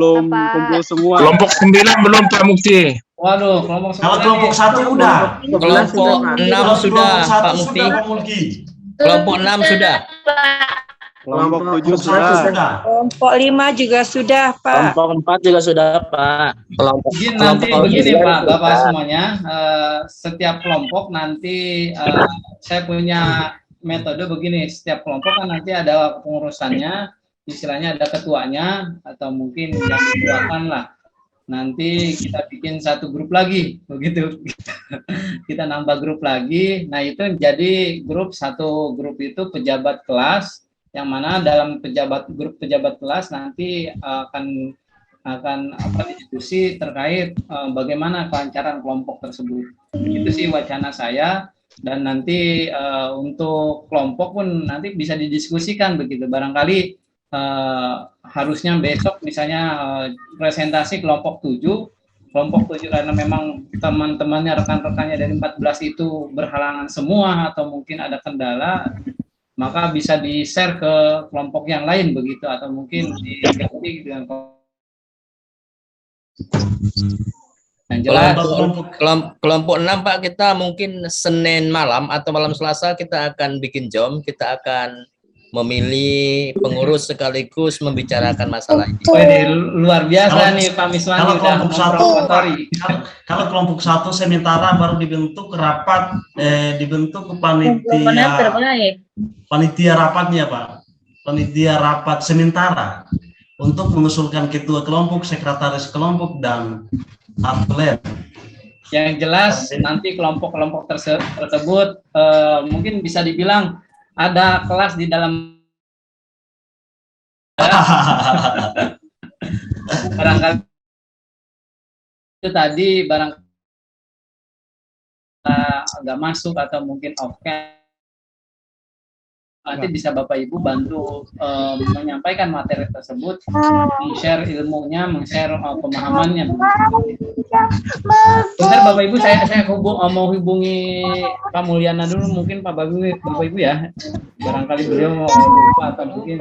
belum kumpul semua. Kelompok 9 belum Pak Mufti. Waduh, kelompok 9. Kalau kelompok 1 udah. Kelompok 6 sudah, Pak Mufti. Kelompok 6 sudah. Kelompok 7 1 sudah. Kelompok 5 juga sudah, Pak. Kelompok 4 juga sudah, Pak. Mungkin nanti begini Pak, Bapak semuanya, setiap kelompok nanti saya punya metode begini, setiap kelompok kan nanti ada pengurusannya, istilahnya ada ketuanya, atau mungkin yang diketuakan lah. Nanti kita bikin satu grup lagi, begitu. Kita nambah grup lagi, nah itu jadi grup, satu grup itu pejabat kelas, yang mana dalam grup pejabat kelas nanti akan diskusi terkait bagaimana kelancaran kelompok tersebut. Itu sih wacana saya. Dan nanti untuk kelompok pun nanti bisa didiskusikan begitu. Barangkali harusnya besok misalnya presentasi kelompok 7 karena memang teman-temannya, rekan-rekannya dari 14 itu berhalangan semua atau mungkin ada kendala, maka bisa di-share ke kelompok yang lain begitu, atau mungkin diganti dengan yang jelas. Kelompok 6 Pak, kita mungkin Senin malam atau malam Selasa kita akan bikin jom, kita akan memilih pengurus sekaligus membicarakan masalah ini. Oh, ini luar biasa nih Pak Miswani. Kalau kelompok 1, kalau kelompok 1 sementara baru dibentuk rapat, dibentuk panitia rapatnya Pak, panitia rapat sementara untuk mengusulkan ketua kelompok, sekretaris kelompok, dan atlet. Yang jelas nanti kelompok-kelompok tersebut mungkin bisa dibilang ada kelas di dalam. Barangkali itu tadi barang agak masuk atau mungkin off-cam, nanti bisa Bapak Ibu bantu menyampaikan materi tersebut, share ilmunya, share pemahamannya. Bentar Bapak Ibu, saya mau hubungi Pak Mulyana dulu, mungkin Bapak Ibu ya, barangkali beliau mau lupa atau mungkin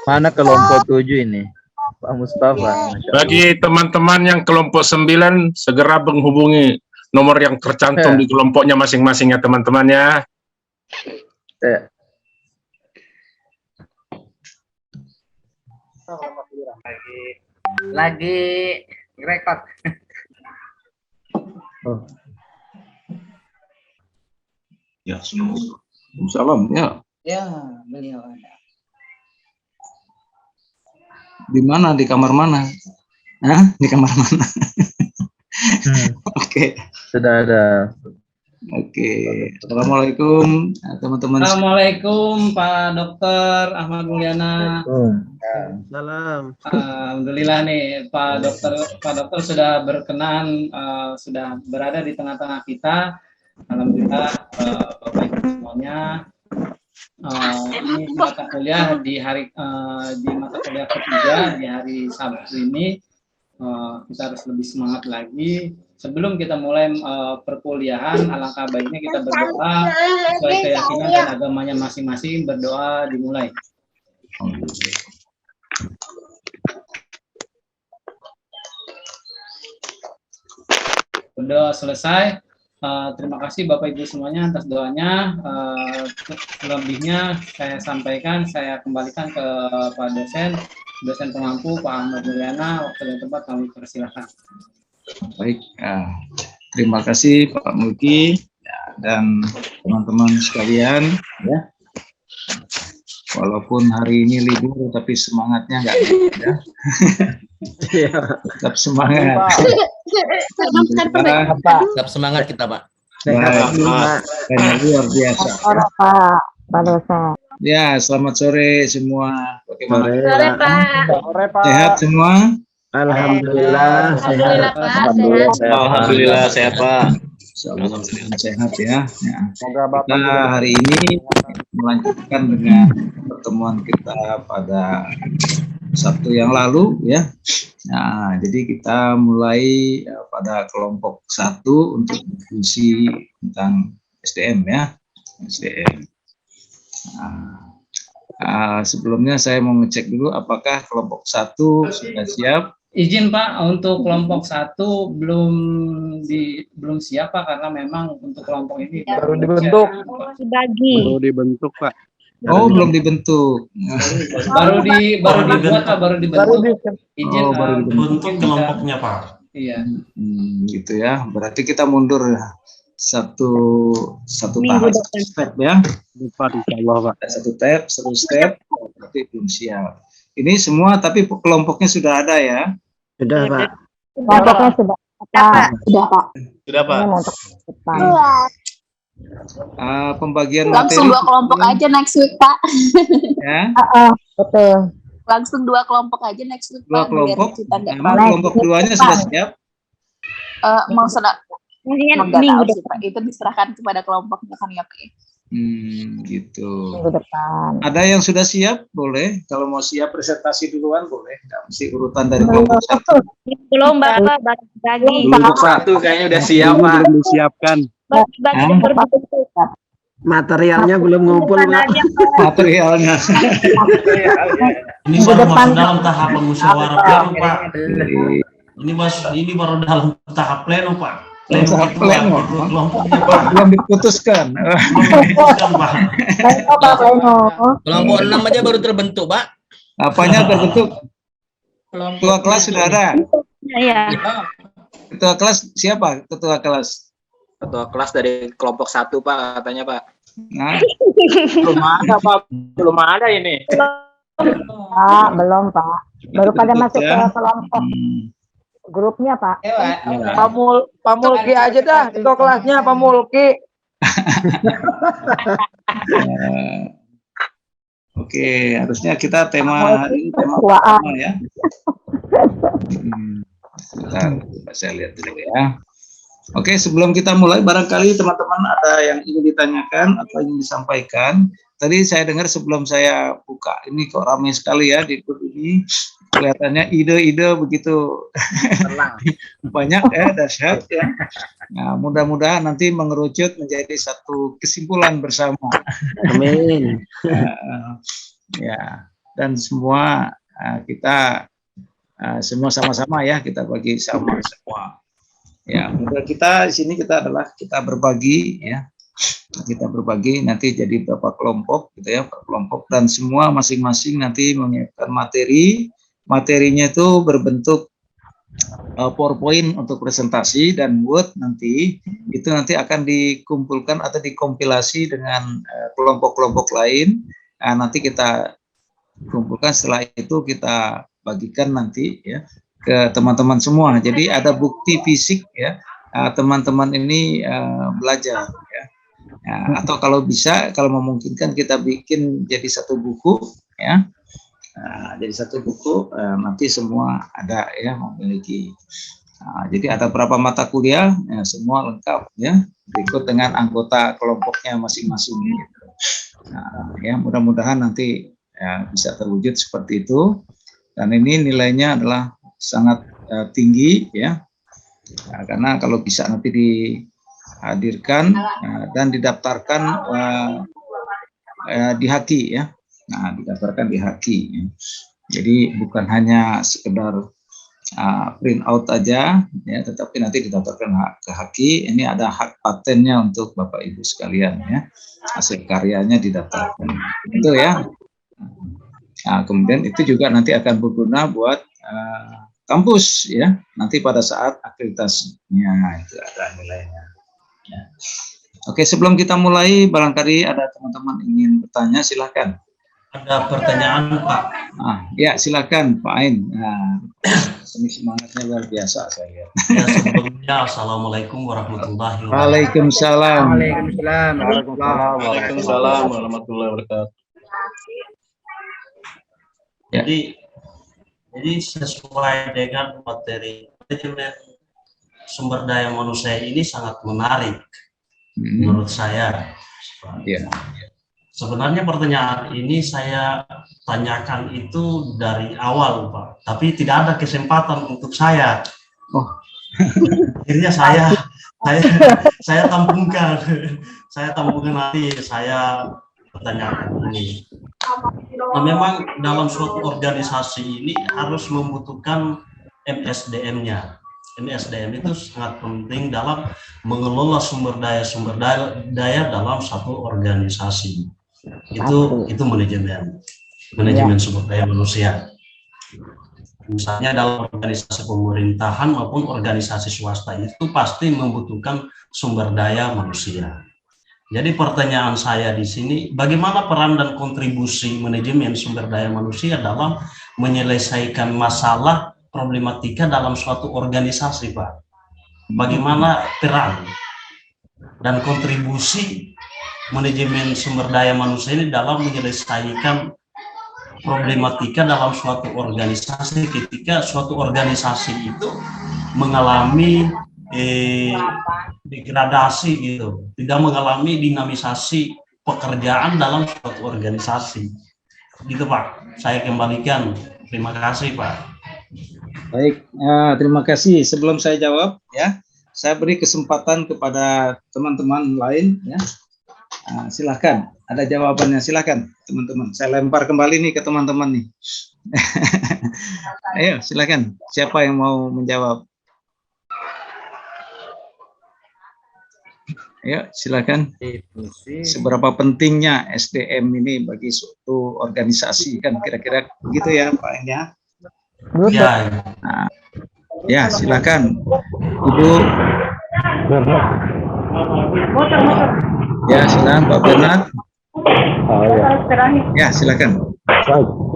Mana kelompok 7 ini? Pak Mustafa. Bagi teman-teman yang kelompok 9 segera menghubungi nomor yang tercantum di kelompoknya masing-masing ya teman-teman ya. Lagi rekod. Ya, salam ya. Ya, beliau ada. Di mana? Di kamar mana? Hah? Di kamar mana? Oke. Sudah ada. Oke. Assalamualaikum teman-teman. Assalamualaikum Pak Dr. Ahmad Mulyana. Salam. Alhamdulillah nih Pak Dokter sudah berkenan, sudah berada di tengah-tengah kita. Alhamdulillah Bapak Ibu semuanya. Ini mata kuliah di mata kuliah ketiga di hari Sabtu ini, kita harus lebih semangat lagi. Sebelum kita mulai perkuliahan, alangkah baiknya kita berdoa sesuai keyakinan dan agamanya masing-masing. Berdoa dimulai. Berdoa selesai. Terima kasih Bapak Ibu semuanya atas doanya. Lebihnya saya sampaikan, saya kembalikan ke Pak dosen pengampu Pak Ahmad Mulyana. Waktu dan tempat kami persilahkan. Baik, terima kasih Pak Mulki dan teman-teman sekalian ya. Walaupun hari ini libur tapi semangatnya enggak ya. Tetap semangat. Tetap semangat kita Pak. Luar biasa. Pak dosen. Ya, selamat sore semua. Bagaimana? Sore Pak. Sehat semua? Alhamdulillah sehat. Alhamdulillah sehat Pak. Sehat ya. Kita hari ini melanjutkan dengan pertemuan kita pada Sabtu yang lalu ya. Nah, jadi kita mulai pada kelompok 1 untuk diskusi tentang SDM ya. SDM. Nah, Sebelumnya saya mau ngecek dulu apakah kelompok 1 sudah siap. Izin Pak, untuk kelompok 1 belum siap Pak, karena memang untuk kelompok ini Baru dibentuk. Dibagi. Baru dibentuk, Pak. Oh, belum dibentuk. baru dibuat Pak, baru dibentuk. Izin baru Bentuk kelompoknya Pak. Iya. Gitu ya. Berarti kita mundur satu Minggu tahap, depan. satu step ya. Depan, insyaallah, Pak. Satu step, berarti belum siap. Ini semua tapi kelompoknya sudah ada ya. Sudah, Pak. Kelompoknya sudah. Pak. Sudah Pak. Sudah, Pak. Ini mau untuk depan. Pembagian Langsung materi 2 kelompok aja next week, Pak. ya. Betul. Langsung 2 kelompok aja next week, 2 Pak. Biar kelompok. kita nggak Memang kelompok 2-nya sudah siap. mau senang Mungkin nggak minggu tahu sih, depan. Pak. Itu diserahkan kepada kelompoknya kan ya, Pak. Gitu. Minggu depan. Ada yang sudah siap? Boleh. Kalau mau siap presentasi duluan boleh. Nggak mesti urutan dari kelompok 1. Belum Bapak, bagi. Kelompok 1 kayaknya udah siap, Pak. Belum disiapkan. Bagi berbentuk. Materialnya belum ngumpul, Pak. Materialnya. Ini baru masuk dalam tahap musyawarah pleno Pak. Ini baru dalam tahap pleno Pak. Tahap itu, pleno. Pak, kelompoknya Pak. Belum diputuskan. Belum diputuskan, Pak. Kelompok 6 aja baru terbentuk, Pak. Apanya terbentuk? Ketua kelas sudah ada. Iya. Ketua kelas siapa? Ketua kelas. Ketua kelas dari kelompok 1, Pak, katanya, Pak. Nah, Belum ada, Pak. Belum ada ini. Pak, belum Pak. Baru pada masuk ke ya. kelompok grupnya Pak. Pak Mulki aja dah, ketua kelasnya Pak Mulki. Oke, harusnya kita tema hari ini tema Ketuaan. pertama ya. Sebentar, coba saya lihat dulu ya. Oke, sebelum kita mulai, barangkali teman-teman ada yang ingin ditanyakan atau ingin disampaikan. Tadi saya dengar sebelum saya buka, ini kok ramai sekali ya di grup ini. Kelihatannya ide-ide begitu banyak ya, dahsyat ya. Nah, mudah-mudahan nanti mengerucut menjadi satu kesimpulan bersama. Amin. Ya, dan semua kita semua sama-sama ya, kita bagi sama semua. Ya, modal kita di sini kita berbagi ya. Kita berbagi nanti jadi beberapa kelompok gitu ya, per kelompok, dan semua masing-masing nanti menyiapkan materi. Materinya itu berbentuk PowerPoint untuk presentasi, dan Word nanti itu nanti akan dikumpulkan atau dikompilasi dengan kelompok-kelompok lain. Nah, nanti kita kumpulkan, setelah itu kita bagikan nanti ya ke teman-teman semua. Jadi ada bukti fisik ya, teman-teman ini belajar ya. Atau kalau bisa, kalau memungkinkan kita bikin jadi satu buku ya. Jadi satu buku nanti semua ada ya, memiliki. Jadi ada berapa mata kuliah ya, semua lengkap ya, berikut dengan anggota kelompoknya masing-masing gitu. Ya mudah-mudahan nanti ya, bisa terwujud seperti itu, dan ini nilainya adalah sangat tinggi ya. Karena kalau bisa nanti dihadirkan dan didaftarkan di Haki ya. Nah, didaftarkan di Haki ya. Jadi bukan hanya sekedar print out aja ya, tetapi nanti didaftarkan ke Haki. Ini ada hak patennya untuk Bapak Ibu sekalian ya. Hasil karyanya didaftarkan. Itu ya. Nah, kemudian itu juga nanti akan berguna buat kampus ya, nanti pada saat akreditasinya itu ada nilainya ya. Oke, sebelum kita mulai, barangkali ada teman-teman ingin bertanya, silakan. Ada pertanyaan Pak. Ya silakan Pak Ain. Ini semangatnya luar biasa saya lihat. Ya, sebelumnya Assalamualaikum warahmatullahi wabarakatuh. Waalaikumsalam. Waalaikumsalam warahmatullahi wabarakatuh. Jadi sesuai dengan materi manajemen sumber daya manusia ini sangat menarik menurut saya. Ya. Sebenarnya pertanyaan ini saya tanyakan itu dari awal Pak, tapi tidak ada kesempatan untuk saya. Akhirnya saya tampungkan nanti saya pertanyaan ini. Nah, memang dalam suatu organisasi ini harus membutuhkan MSDM-nya. MSDM itu sangat penting dalam mengelola sumber daya dalam satu organisasi. Itu manajemen sumber daya manusia. Misalnya dalam organisasi pemerintahan maupun organisasi swasta itu pasti membutuhkan sumber daya manusia. Jadi pertanyaan saya di sini, bagaimana peran dan kontribusi manajemen sumber daya manusia dalam menyelesaikan masalah problematika dalam suatu organisasi, Pak? Bagaimana peran dan kontribusi manajemen sumber daya manusia ini dalam menyelesaikan problematika dalam suatu organisasi ketika suatu organisasi itu mengalami degradasi gitu, tidak mengalami dinamisasi pekerjaan dalam suatu organisasi. Gitu Pak, saya kembalikan. Terima kasih Pak. Baik, terima kasih. Sebelum saya jawab, ya, saya beri kesempatan kepada teman-teman lain, ya. Silakan, ada jawabannya, silakan teman-teman. Saya lempar kembali nih ke teman-teman nih. Ayo, silakan. Siapa yang mau menjawab? Ayo, silakan. Seberapa pentingnya SDM ini bagi suatu organisasi, kan kira-kira begitu ya, Pak ya? Nah, ya, silakan, Ibu. Ya, silakan Pak Bernard. Ya, silakan.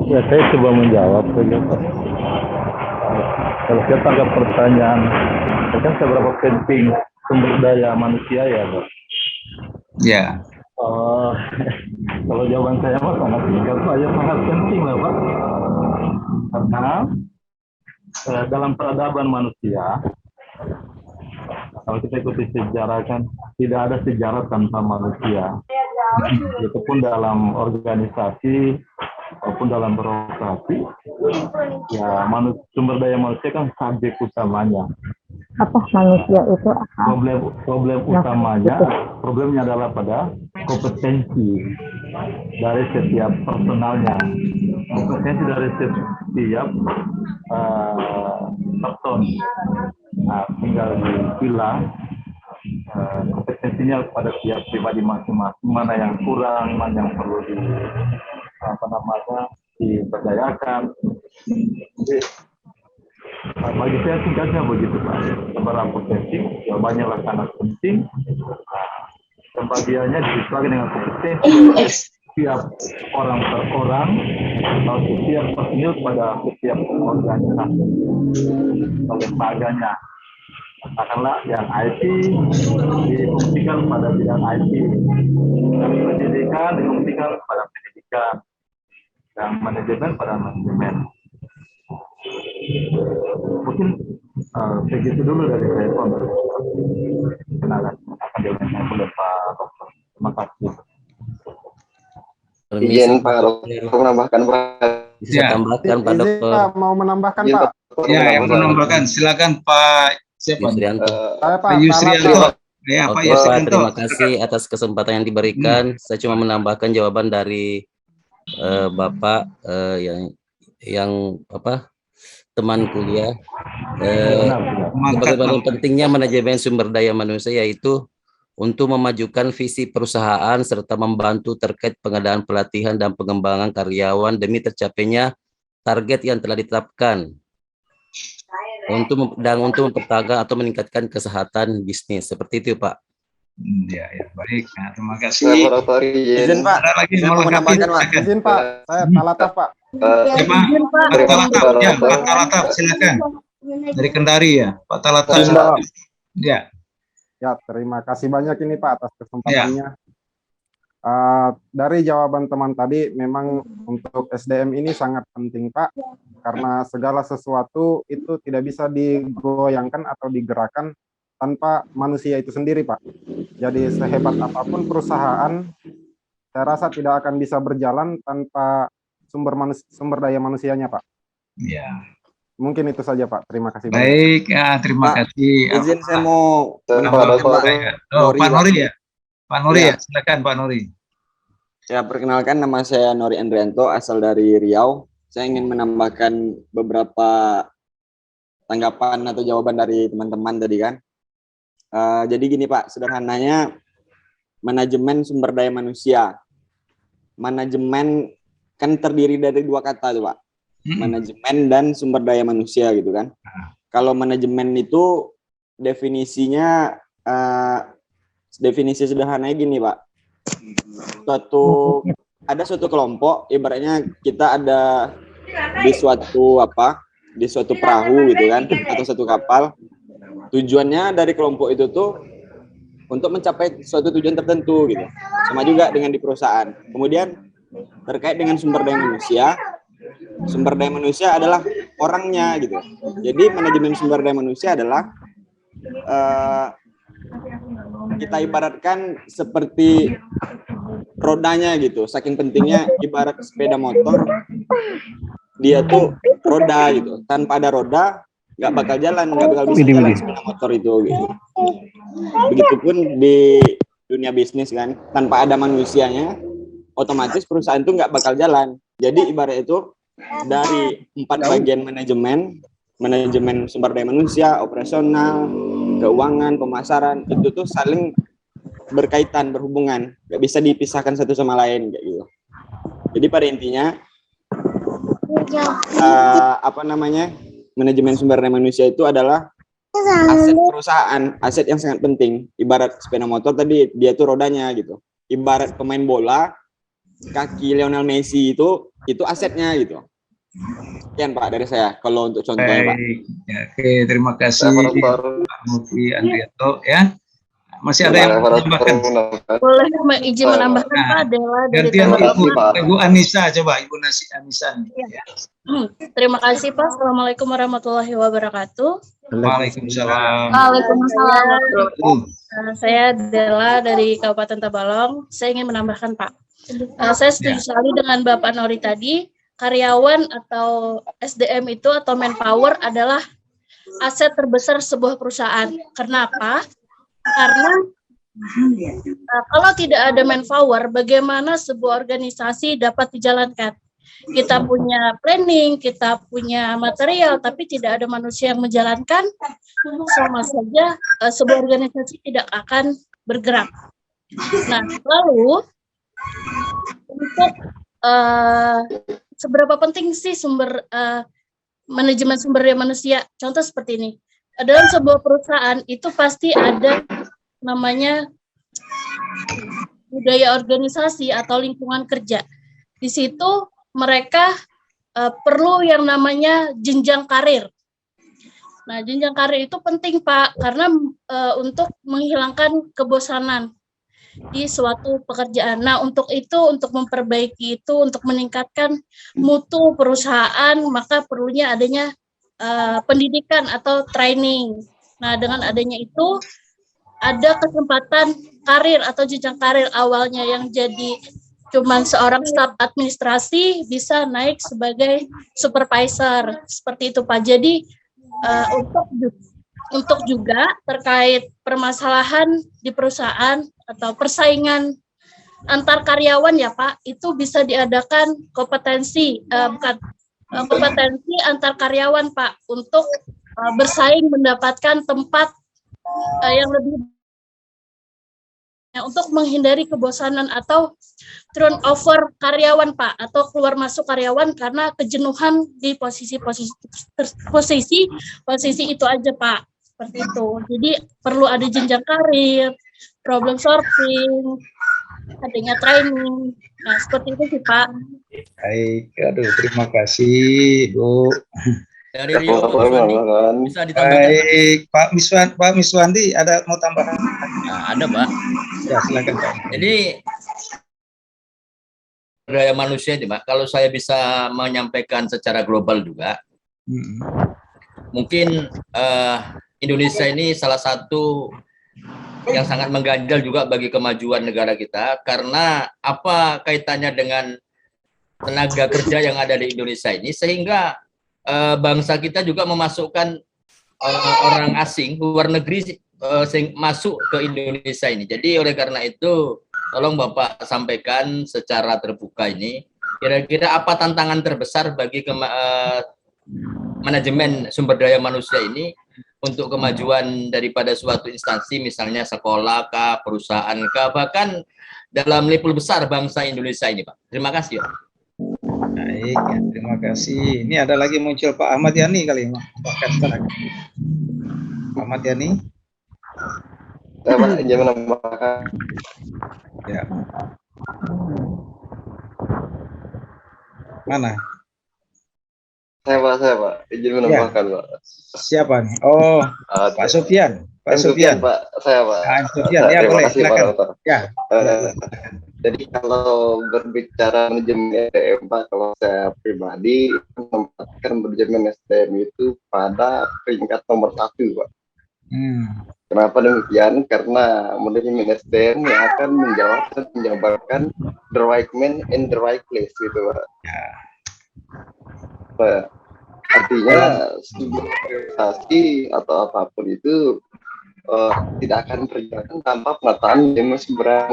Ya, saya coba menjawab saja, Pak. Kalau kita tangkap pertanyaan, kan seberapa penting sumber daya manusia ya, Pak? Ya. Kalau jawaban saya Pak sangat singkat, Pak, ya sangat penting lah, Pak. Karena dalam peradaban manusia, kalau kita ikuti sejarah kan tidak ada sejarah tanpa manusia. Itu pun dalam organisasi maupun dalam birokrasi, ya sumber daya manusia kan subjek utamanya. Apa manusia itu? Problem utamanya, problemnya adalah pada kompetensi dari setiap personalnya, kompetensi dari setiap person. Nah, tinggal dibilang kompetensinya pada tiap pribadi masing-masing, mana yang kurang, mana yang perlu diberdayakan. Jadi, bagi saya singkatnya begitu Pak. Seberapa penting, jawabannya lah sangat penting. Pembagiannya disesuaikan dengan kompetensi setiap orang per orang atau setiap personil pada setiap organisasi atau lembaganya. Katakanlah yang IT difungsikan pada bidang IT, dan pendidikan difungsikan pada pendidikan, dan manajemen pada manajemen. Mungkin begitu dulu dari saya, Pak. Kenalan akan dilakukan oleh Pak Dokter. Terima kasih. Izin Pak Dokter menambahkan Pak. Bisa tambahkan Pak Dokter. Mau menambahkan Pak? Ya, yang menambahkan silakan Pak. Siapa? Pak Yusrianto. Ya, Pak Yusrianto. Terima kasih atas kesempatan yang diberikan. Saya cuma menambahkan jawaban dari Bapak yang apa? Teman kuliah. Bagaimana pentingnya manajemen sumber daya manusia, yaitu untuk memajukan visi perusahaan serta membantu terkait pengadaan pelatihan dan pengembangan karyawan demi tercapainya target yang telah ditetapkan untuk mempertahankan atau meningkatkan kesehatan bisnis. Seperti itu Pak. Ya, baik. Nah, terima kasih. Izin Pak. Mau menambahkan Pak. Izin Pak. Saya Talataf Pak. Pak Talataf, ya, Pak Talataf, silakan. Dari Kendari ya, Pak Talataf. Ya. Ya, terima kasih banyak ini Pak atas kesempatannya. Dari jawaban teman tadi, memang untuk SDM ini sangat penting Pak, karena segala sesuatu itu tidak bisa digoyangkan atau digerakkan tanpa manusia itu sendiri Pak. Jadi sehebat apapun perusahaan, saya rasa tidak akan bisa berjalan tanpa sumber daya manusianya Pak. Ya. Mungkin itu saja Pak. Terima kasih. Baik, ya, terima kasih. Izin saya mau Pak Nori ya. Pak Nori ya, silakan Pak Nori. Ya, perkenalkan nama saya Nori Andrianto, asal dari Riau. Saya ingin menambahkan beberapa tanggapan atau jawaban dari teman-teman tadi kan. Jadi gini Pak, sederhananya manajemen sumber daya manusia. Manajemen kan terdiri dari dua kata tuh Pak. Manajemen dan sumber daya manusia gitu kan. Kalau manajemen itu definisinya, definisi sederhananya gini Pak. Ada suatu kelompok, ibaratnya kita ada di suatu perahu gitu kan, atau suatu kapal. Tujuannya dari kelompok itu tuh untuk mencapai suatu tujuan tertentu gitu. Sama juga dengan di perusahaan. Kemudian terkait dengan sumber daya manusia adalah orangnya gitu. Jadi manajemen sumber daya manusia adalah kita ibaratkan seperti rodanya gitu. Saking pentingnya, ibarat sepeda motor, dia tuh roda gitu. Tanpa ada roda nggak bakal bisa jalan sepeda motor itu gitu. Begitupun di dunia bisnis kan, tanpa ada manusianya otomatis perusahaan itu nggak bakal jalan. Jadi ibarat itu dari 4 bagian manajemen sumber daya manusia, operasional, keuangan, pemasaran, itu tuh saling berkaitan, berhubungan, nggak bisa dipisahkan satu sama lain kayak gitu. Jadi pada intinya manajemen sumber daya manusia itu adalah aset perusahaan, aset yang sangat penting. Ibarat sepeda motor tadi, dia tuh rodanya gitu. Ibarat pemain bola, kaki Lionel Messi itu asetnya gitu. Sekian Pak dari saya kalau untuk contohnya Pak. Ya, oke, terima kasih Pak Mufi Andrianto ya. Masih ada yang menambahkan? Boleh izin menambahkan Pak Dela dari Ibu Anissa, coba Ibu Anissa. Ya. Terima kasih Pak. Assalamualaikum warahmatullahi wabarakatuh. Waalaikumsalam. Waalaikumsalam. Saya Dela dari Kabupaten Tabalong. Saya ingin menambahkan Pak. Saya setuju sekali dengan Bapak Nori tadi. Karyawan atau SDM itu atau manpower adalah aset terbesar sebuah perusahaan. Kenapa? Karena kalau tidak ada manpower, bagaimana sebuah organisasi dapat dijalankan? Kita punya planning, kita punya material, tapi tidak ada manusia yang menjalankan, sama saja sebuah organisasi tidak akan bergerak. Nah, lalu untuk seberapa penting sih manajemen sumber daya manusia? Contoh seperti ini. Dalam sebuah perusahaan itu pasti ada namanya budaya organisasi atau lingkungan kerja. Di situ mereka perlu yang namanya jenjang karir. Nah, jenjang karir itu penting Pak, karena untuk menghilangkan kebosanan di suatu pekerjaan. Nah, untuk memperbaiki itu, untuk meningkatkan mutu perusahaan, maka perlunya adanya pendidikan atau training. Nah, dengan adanya itu ada kesempatan karir atau jenjang karir awalnya yang jadi cuman seorang staf administrasi bisa naik sebagai supervisor, seperti itu Pak. Jadi untuk juga terkait permasalahan di perusahaan atau persaingan antar karyawan ya Pak, itu bisa diadakan kompetensi antar karyawan Pak untuk bersaing mendapatkan tempat yang lebih untuk menghindari kebosanan atau turnover karyawan Pak, atau keluar masuk karyawan karena kejenuhan di posisi itu aja Pak, seperti itu. Jadi perlu ada jenjang karir, problem solving, adanya training. Nah, seperti itu sih Pak. Baik, terima kasih Bu. Dari Rio, bisa ditambahkan. Baik, Pak Miswandi ada mau tambahan? Nah, ada Pak. Ya, silakan Pak. Jadi daya manusia ini Pak, kalau saya bisa menyampaikan secara global juga, mungkin Indonesia ini salah satu yang sangat mengganjal juga bagi kemajuan negara kita, karena apa kaitannya dengan tenaga kerja yang ada di Indonesia ini, sehingga bangsa kita juga memasukkan orang asing luar negeri masuk ke Indonesia ini. Jadi oleh karena itu tolong Bapak sampaikan secara terbuka ini, kira-kira apa tantangan terbesar bagi manajemen sumber daya manusia ini untuk kemajuan daripada suatu instansi, misalnya sekolah kah, perusahaan kah, bahkan dalam level besar bangsa Indonesia ini, Pak. Terima kasih. Baik, ya, terima kasih. Ini ada lagi muncul Pak Ahmad Yani kali, bahkan sekarang. Pak Ahmad Yani. Saya Pak, izin menambahkan. Ya. Mana? Saya Pak, izin menambahkan Pak. Siapa nih? Oh, Pak Sofian. Pak Sofian. Pak, saya Pak. Sofian, ya Terima boleh, kasih, silakan. Pak Dokter. Ya. Jadi kalau berbicara manajemen SDM Pak, kalau saya pribadi menempatkan manajemen SDM itu pada peringkat nomor 1 Pak. Kenapa demikian? Karena manajemen SDM yang akan menjabarkan the right man in the right place gitu Pak. Nah, artinya sebuah organisasi atau apapun itu tidak akan berjalan tanpa penataan sumber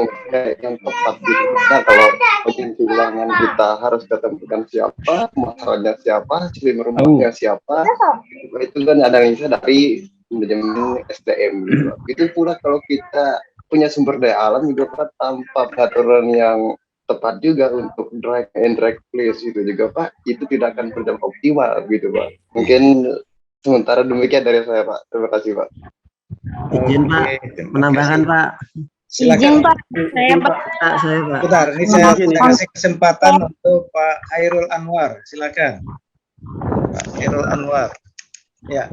yang tepat gitu. Nah, kalau penjelasan kita harus ketemukan siapa, masalahnya siapa, ciri rumahnya siapa, itu kan analisa dari manajemen SDM gitu. Itu pula kalau kita punya sumber daya alam juga Pak, tanpa peraturan yang tepat juga untuk direct and direct place itu juga Pak, itu tidak akan berjalan optimal gitu Pak. Mungkin sementara demikian dari saya Pak. Terima kasih Pak. Izin Pak, menambahkan Pak. Silakan. Izin Pak, saya Pak. Saya Pak. Bentar, ini saya kasih kesempatan untuk Pak Khairul Anwar. Silakan. Pak Khairul Anwar. Ya.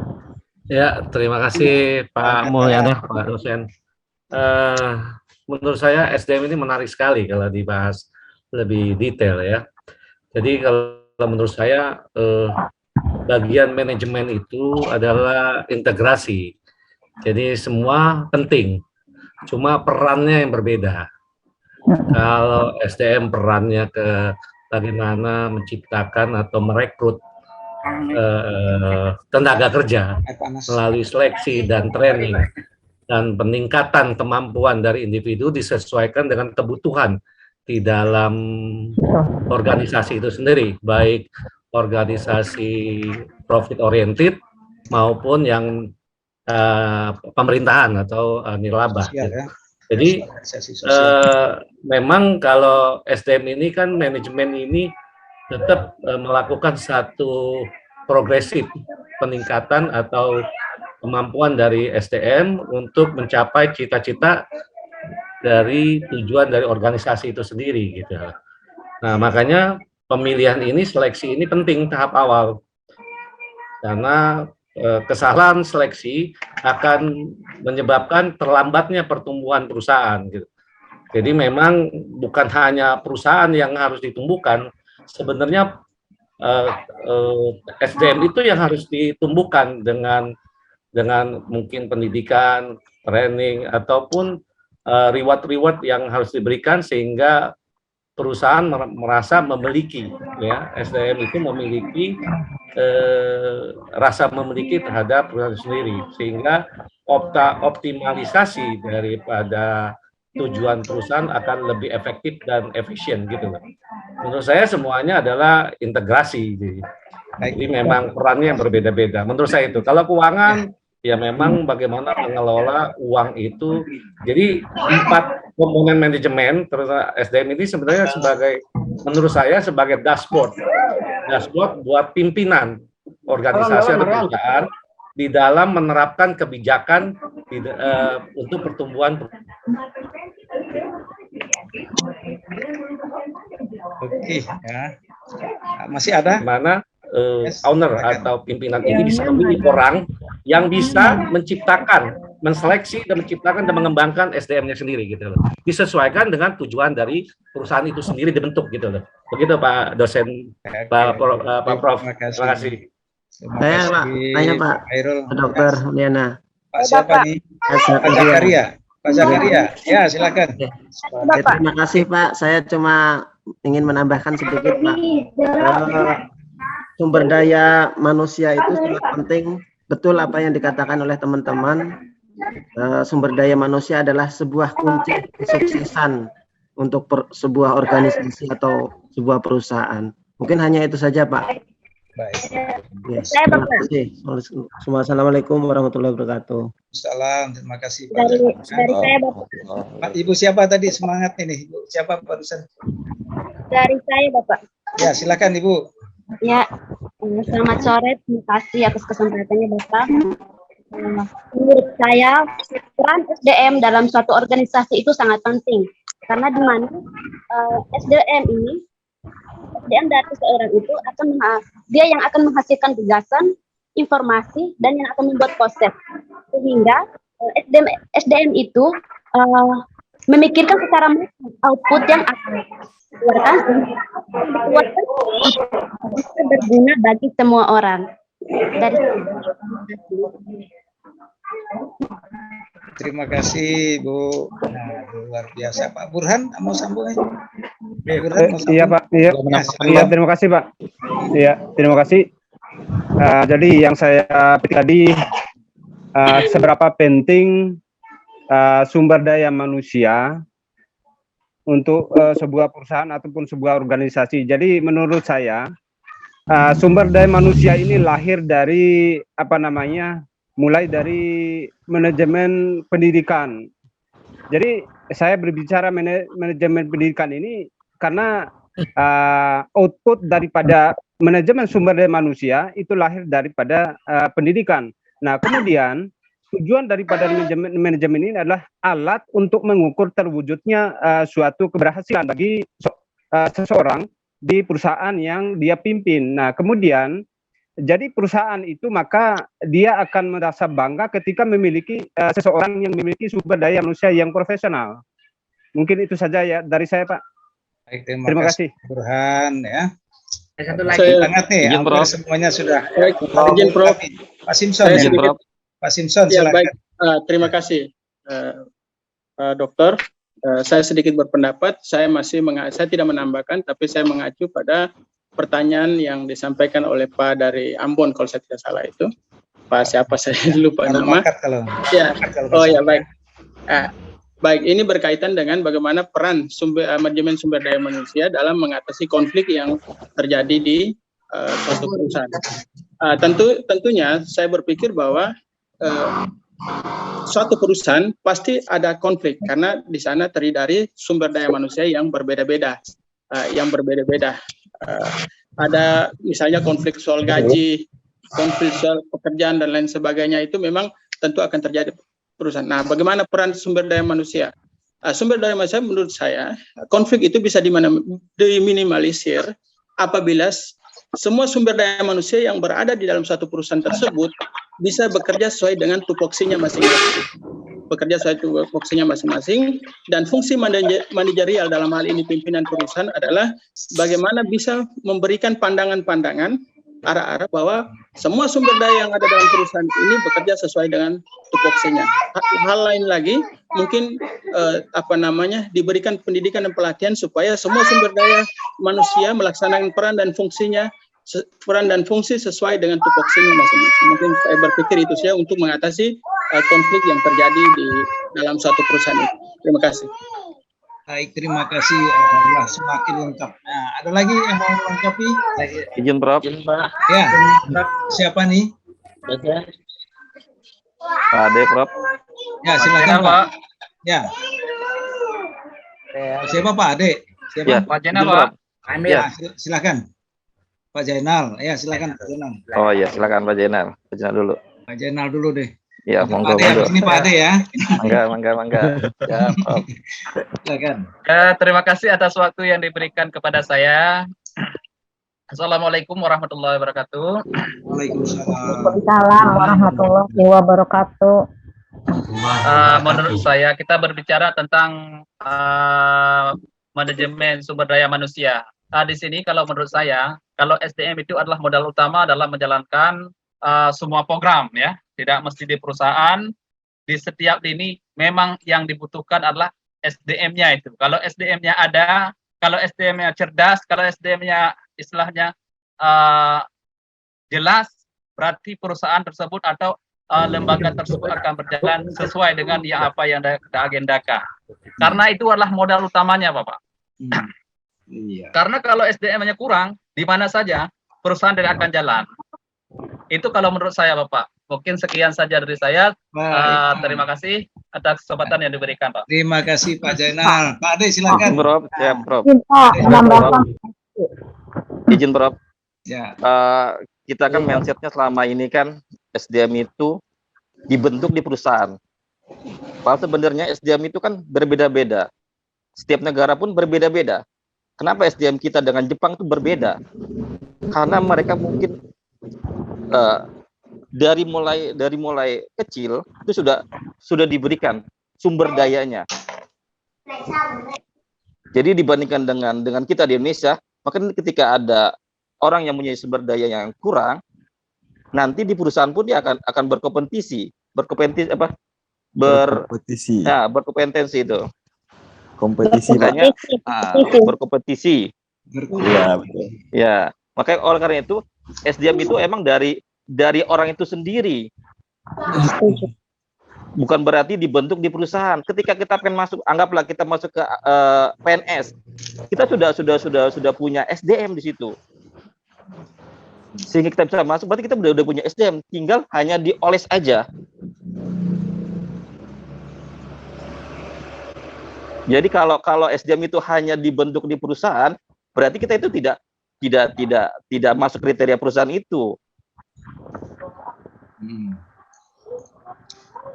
Ya, terima kasih Pak Mulyana, Pak dosen. Menurut saya SDM ini menarik sekali kalau dibahas lebih detail ya. Jadi kalau menurut saya bagian manajemen itu adalah integrasi. Jadi semua penting, cuma perannya yang berbeda. Kalau SDM perannya ke bagaimana menciptakan atau merekrut tenaga kerja melalui seleksi dan training dan peningkatan kemampuan dari individu disesuaikan dengan kebutuhan di dalam organisasi itu sendiri, baik organisasi profit oriented maupun yang pemerintahan atau nirlaba. Ya. Jadi memang kalau SDM ini kan manajemen ini tetap melakukan satu progresif peningkatan atau kemampuan dari SDM untuk mencapai cita-cita dari tujuan dari organisasi itu sendiri gitu. Nah, makanya pemilihan ini, seleksi ini penting tahap awal. Karena kesalahan seleksi akan menyebabkan terlambatnya pertumbuhan perusahaan gitu. Jadi memang bukan hanya perusahaan yang harus ditumbuhkan, sebenarnya SDM itu yang harus ditumbuhkan dengan mungkin pendidikan, training ataupun reward yang harus diberikan sehingga perusahaan merasa memiliki, ya, SDM itu memiliki rasa memiliki terhadap perusahaan sendiri, sehingga optimalisasi daripada tujuan perusahaan akan lebih efektif dan efisien gitu. Menurut saya semuanya adalah integrasi. Jadi memang perannya yang berbeda-beda. Menurut saya itu. Kalau keuangan ya memang bagaimana mengelola uang itu. Jadi 4 komponen manajemen terutama SDM ini sebenarnya sebagai, menurut saya sebagai dashboard buat pimpinan organisasi atau perusahaan di dalam menerapkan kebijakan untuk pertumbuhan. Oke, ya. Masih ada? Mana owner atau pimpinan ini bisa memilih orang yang bisa menciptakan, menseleksi dan menciptakan dan mengembangkan SDM-nya sendiri gitu loh. Disesuaikan dengan tujuan dari perusahaan itu sendiri dibentuk gitu loh. Begitu Pak dosen, Pak Prof. Terima kasih. Saya Pak, tanya Pak, Dokter Liana. Pak siapa nih? Pak Zakaria. Pak Zakaria, ya silakan. Terima kasih Pak, saya cuma ingin menambahkan sedikit Pak. Sumber daya manusia itu sangat penting, betul apa yang dikatakan oleh teman-teman. Sumber daya manusia adalah sebuah kunci kesuksesan untuk sebuah organisasi atau sebuah perusahaan. Mungkin hanya itu saja, Pak. Baik. Ya, Saya, terima Bapak. kasih. Assalamualaikum warahmatullahi wabarakatuh. Salam, terima kasih Pak. Dari saya, Bapak. Pak, Ibu siapa tadi semangat ini? Ibu siapa barusan? Dari saya, Bapak. Ya, silakan Ibu. Ya, selamat sore. Terima kasih atas kesempatannya, Bapak. Menurut saya, peran SDM dalam suatu organisasi itu sangat penting. Karena di mana SDM dari seseorang itu dia yang akan menghasilkan gagasan, informasi, dan yang akan membuat konsep. Sehingga SDM itu memikirkan secara output yang akan dikeluarkan bisa berguna bagi semua orang. Dari Terima kasih Bu. Nah, luar biasa Pak Burhan, mau sambung aja. Iya Pak, iya terima kasih Pak. Iya terima kasih. Jadi yang saya tadi seberapa penting sumber daya manusia untuk sebuah perusahaan ataupun sebuah organisasi. Jadi menurut saya sumber daya manusia ini lahir dari mulai dari manajemen pendidikan. Jadi saya berbicara manajemen pendidikan ini karena output daripada manajemen sumber daya manusia itu lahir daripada pendidikan. Nah, kemudian tujuan daripada manajemen ini adalah alat untuk mengukur terwujudnya suatu keberhasilan bagi seseorang di perusahaan yang dia pimpin. Nah, kemudian jadi perusahaan itu maka dia akan merasa bangga ketika memiliki seseorang yang memiliki sumber daya manusia yang profesional. Mungkin itu saja ya dari saya Pak. Baik, terima kasih Burhan ya. Satu lagi. Sangat nih, hampir semuanya sudah. Izin Prof. Pak Simpson ya. Pak Simpson Ya, silakan. baik. Terima kasih Dokter. Saya sedikit berpendapat. Saya tidak menambahkan, tapi saya mengacu pada pertanyaan yang disampaikan oleh Pak dari Ambon kalau saya tidak salah itu. Pak siapa saya lupa nama. Ya. Oh ya baik. Baik, ini berkaitan dengan bagaimana peran manajemen sumber daya manusia dalam mengatasi konflik yang terjadi di suatu perusahaan. Tentunya saya berpikir bahwa suatu perusahaan pasti ada konflik karena di sana terdiri dari sumber daya manusia yang berbeda-beda, ada misalnya konflik soal gaji, konflik soal pekerjaan dan lain sebagainya, itu memang tentu akan terjadi perusahaan. Nah, bagaimana peran sumber daya manusia? Sumber daya manusia menurut saya konflik itu bisa diminimalisir apabila semua sumber daya manusia yang berada di dalam suatu perusahaan tersebut bisa bekerja sesuai dengan tupoksinya masing-masing, dan fungsi manajerial dalam hal ini pimpinan perusahaan adalah bagaimana bisa memberikan pandangan-pandangan arah-arah bahwa semua sumber daya yang ada dalam perusahaan ini bekerja sesuai dengan tupoksinya. Hal lain lagi mungkin diberikan pendidikan dan pelatihan supaya semua sumber daya manusia melaksanakan peran dan fungsi sesuai dengan tupoksinya masing-masing. Mungkin saya berpikir itu saja untuk mengatasi konflik yang terjadi di dalam suatu perusahaan itu. Terima kasih. Baik, terima kasih. Alhamdulillah semakin lengkap. Nah, ada lagi yang mau melengkapi? Izin Prof. Ya, siapa nih? Pak Ade Prof. Ya, silakan Pak. Ya. Siapa Pak Ade? Siapa? Ya, Pak Jainal Pak. Ya, silakan. Pak Jainal. Ya, silakan Pak Jainal. Oh iya, silakan Pak Jainal. Pak Jainal dulu. Pak Jainal dulu deh. Ya, monggo. Ini Pak Ade ya. Mangga. Ya, Prof. Silakan. Terima kasih atas waktu yang diberikan kepada saya. Assalamualaikum warahmatullahi wabarakatuh. Waalaikumsalam warahmatullahi wabarakatuh. Menurut saya kita berbicara tentang manajemen sumber daya manusia. Di sini kalau menurut saya, kalau SDM itu adalah modal utama dalam menjalankan semua program ya, tidak mesti di perusahaan, di setiap lini memang yang dibutuhkan adalah SDM-nya itu. Kalau SDM-nya ada, kalau SDM-nya cerdas, kalau SDM-nya istilahnya jelas, berarti perusahaan tersebut atau lembaga tersebut akan berjalan sesuai dengan apa yang diagendakan. Karena itu adalah modal utamanya, Bapak. Karena kalau SDM-nya kurang, di mana saja perusahaan tidak akan jalan. Itu kalau menurut saya, Bapak. Mungkin sekian saja dari saya. Terima kasih atas kesempatan yang diberikan, Pak. Terima kasih Pak Jainal. Pak Ade silakan. Prof, ya Prof. Izin Prof. Ya. Kita kan mindsetnya selama ini kan SDM itu dibentuk di perusahaan. Padahal sebenarnya SDM itu kan berbeda-beda. Setiap negara pun berbeda-beda. Kenapa SDM kita dengan Jepang itu berbeda? Karena mereka mungkin dari mulai kecil itu sudah diberikan sumber dayanya. Jadi dibandingkan dengan kita di Indonesia, maka ketika ada orang yang mempunyai sumber daya yang kurang, nanti di perusahaan pun dia akan berkompetensi itu. Kompetisi, makanya berkompetisi. Iya, betul. Ya, makanya oleh karena itu SDM itu emang dari orang itu sendiri. Bukan berarti dibentuk di perusahaan. Ketika kita akan masuk, anggaplah kita masuk ke PNS, kita sudah punya SDM di situ. Sehingga kita bisa masuk, berarti kita udah punya SDM, tinggal hanya dioles aja. Jadi kalau SDM itu hanya dibentuk di perusahaan, berarti kita itu tidak masuk kriteria perusahaan itu.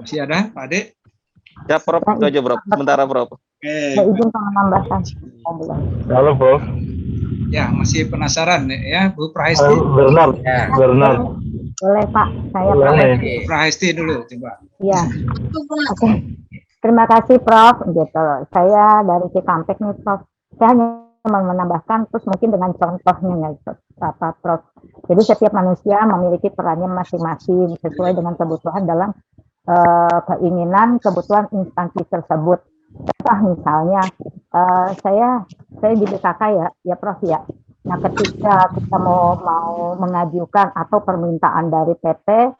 Masih ada, Pak Ade? Ya, Prof. Itu aja, Prof. Sementara, Prof. Izin menambahkan. Halo, Prof. Ya, masih penasaran ya, Bu Prahesti? Bernard. Boleh, Pak. Saya Bu Prahesti dulu, coba. Iya. Oke. Terima kasih, Prof. Gitu. Saya dari Cikampek nih, Prof. Saya hanya menambahkan, terus mungkin dengan contohnya ya, Prof. Jadi setiap manusia memiliki perannya masing-masing sesuai dengan kebutuhan dalam keinginan, kebutuhan instansi tersebut. Misalnya, saya di BKK ya, Prof ya. Nah, ketika kita mau mengajukan atau permintaan dari PT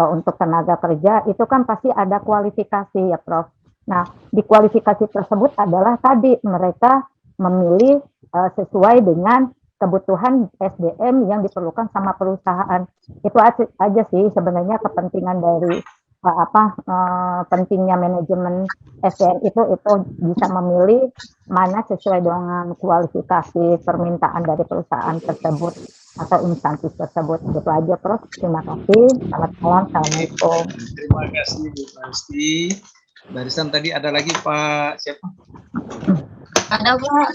untuk tenaga kerja, itu kan pasti ada kualifikasi ya, Prof. Nah, di kualifikasi tersebut adalah tadi mereka memilih sesuai dengan kebutuhan SDM yang diperlukan sama perusahaan. Itu aja sih sebenarnya kepentingan dari pentingnya manajemen SDM itu bisa memilih mana sesuai dengan kualifikasi permintaan dari perusahaan tersebut atau instansi tersebut. Itu aja, Prof. Terima kasih. Selamat malam. Assalamualaikum. Terima kasih, Bu Prahesti. Barisan tadi ada lagi Pak siapa? Ada, Pak.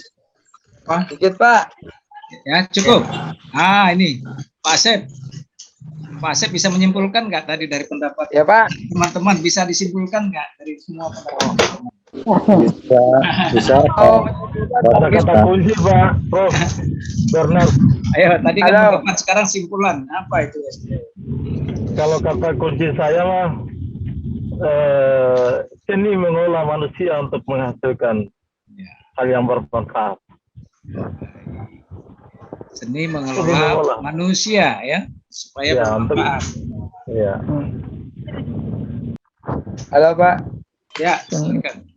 Pak. Sedikit, Pak. Ya, cukup. Ini Pak Asep. Pak Asep bisa menyimpulkan nggak tadi dari pendapat ya, Pak? Teman-teman bisa disimpulkan nggak dari semua pendapat? Bisa. Ada kata kunci, Pak. Prof. Bernard. Ayo, tadi kan pendapat, sekarang simpulan. Apa itu SDM? Kalau kata kunci saya mah seni mengolah manusia untuk menghasilkan hal yang bermanfaat. Seni mengelola manusia ya supaya bermanfaat. Ya. Halo, Pak. Ya, silakan.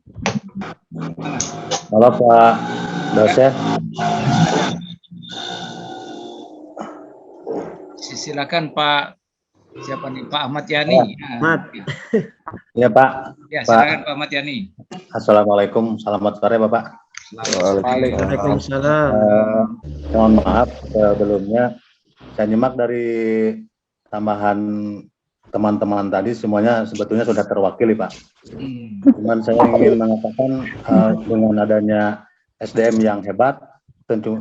Halo, Pak dosen. Silakan Pak. Siapa nih? Pak Ahmad Yani. Ya, Pak. Ya, silakan Pak Ahmad Yani. Assalamualaikum. Selamat sore, Bapak. Waalaikumsalam. Mohon maaf sebelumnya saya nyimak dari tambahan teman-teman tadi semuanya sebetulnya sudah terwakili, Pak. Cuman saya ingin mengatakan dengan adanya SDM yang hebat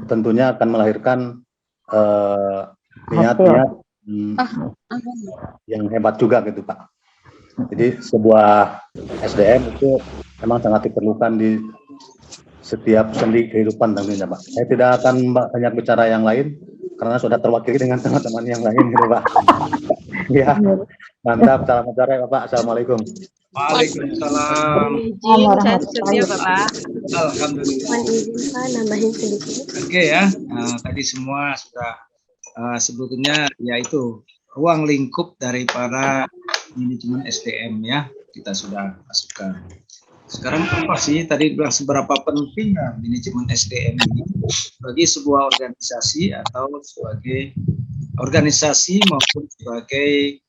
tentunya akan melahirkan niat-niat yang hebat juga gitu, Pak. Jadi sebuah SDM itu memang sangat diperlukan di setiap sendi kehidupan tentunya, Pak. Saya tidak akan banyak bicara yang lain karena sudah terwakili dengan teman-teman yang lain gitu, Pak. Ya, mantap. Selamat sore, Bapak. Assalamualaikum. Waalaikumsalam. Setia, Bapak. Alhamdulillah. Pak, nambahin sedikit. Oke ya, tadi semua sudah sebetulnya yaitu ruang lingkup dari para manajemen SDM ya, kita sudah masukkan. Sekarang apa sih tadi bilang seberapa penting manajemen SDM ini bagi sebuah organisasi atau sebagai organisasi maupun sebagai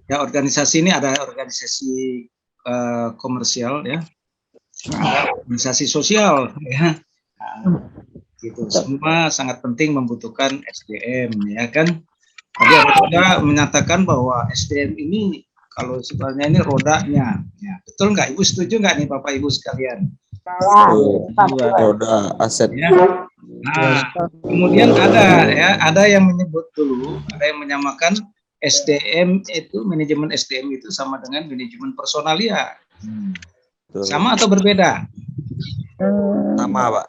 ya, organisasi ini ada organisasi komersial ya, ada organisasi sosial ya. Gitu. Semua sangat penting membutuhkan SDM ya kan. Tadi ada menyatakan bahwa SDM ini kalau sebenarnya ini rodanya, ya, betul nggak? Ibu setuju nggak nih Bapak Ibu sekalian? Roda aset. Ya. Nah, kemudian ada yang menyebut dulu, ada yang menyamakan SDM itu, manajemen SDM itu sama dengan manajemen personalia. Sama atau berbeda? Sama, Pak.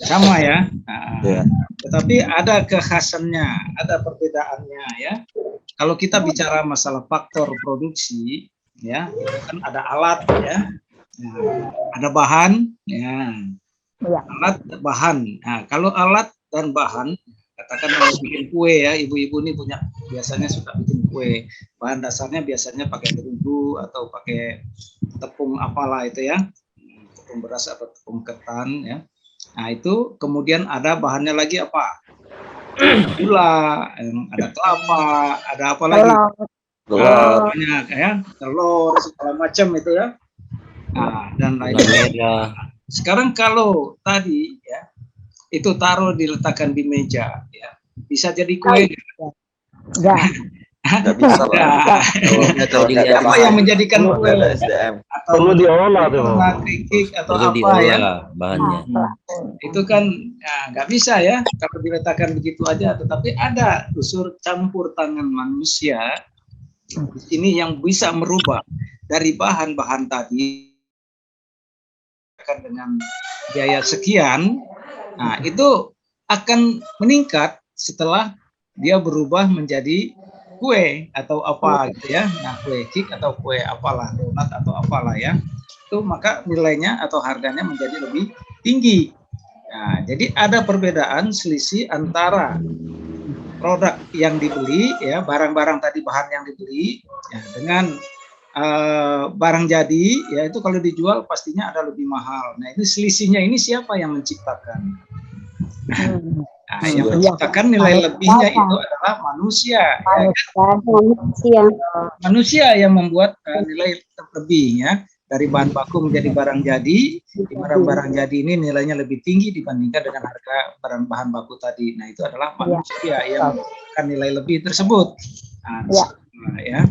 Sama ya. Nah, Ya. tetapi ada kekhasannya, ada perbedaannya ya. Kalau kita bicara masalah faktor produksi, ya kan ada alat ya, ada bahan, ya, alat bahan. Nah, kalau alat dan bahan, katakan mau bikin kue ya, ibu-ibu ini punya biasanya suka bikin kue. Bahan dasarnya biasanya pakai terigu atau pakai tepung apalah itu ya, tepung beras atau tepung ketan ya. Nah itu kemudian ada bahannya lagi apa? Gula, ada kelapa, ada apa lagi? Banyak ya, telur segala macam itu ya. Nah, dan lain-lain. Sekarang kalau tadi ya itu taruh diletakkan di meja ya, bisa jadi kue. Nggak bisa, Pak. Apa yang menjadikan kue? Perlu diolah tuh. Kerikik atau Perlu apa ya? diolah bahannya. Itu kan nggak bisa ya kalau diletakkan begitu aja. Tetapi ada unsur campur tangan manusia ini yang bisa merubah dari bahan-bahan tadi dengan biaya sekian. Nah itu akan meningkat setelah dia berubah menjadi kue atau apa gitu ya, nah kue cake atau kue apalah, donat atau apalah ya, itu maka nilainya atau harganya menjadi lebih tinggi. Nah, jadi ada perbedaan selisih antara produk yang dibeli ya, barang-barang tadi bahan yang dibeli ya, dengan barang jadi ya, itu kalau dijual pastinya ada lebih mahal. Nah ini selisihnya ini siapa yang menciptakan? Nah, yang menciptakan nilai lebihnya itu adalah manusia. Ya kan? Manusia yang membuat nilai lebih ya, dari bahan baku menjadi barang jadi, di mana barang jadi ini nilainya lebih tinggi dibandingkan dengan harga bahan baku tadi. Nah itu adalah manusia yang membuat nilai lebih tersebut. Nah, ya.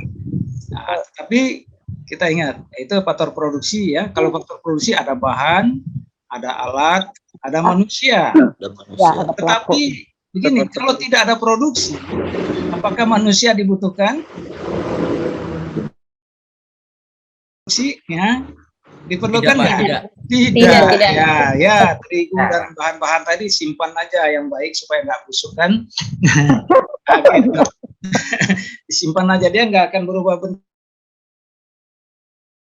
Nah, tapi kita ingat itu faktor produksi ya. Kalau faktor produksi ada bahan, ada alat, ada manusia. Tetapi begini, kalau tidak ada produksi, apakah manusia dibutuhkan? Produksi ya, diperlukan nggak? Tidak. Ya, terigu dan bahan-bahan tadi simpan aja yang baik supaya nggak busuk kan. Gitu. Disimpan aja, dia nggak akan berubah bentuk.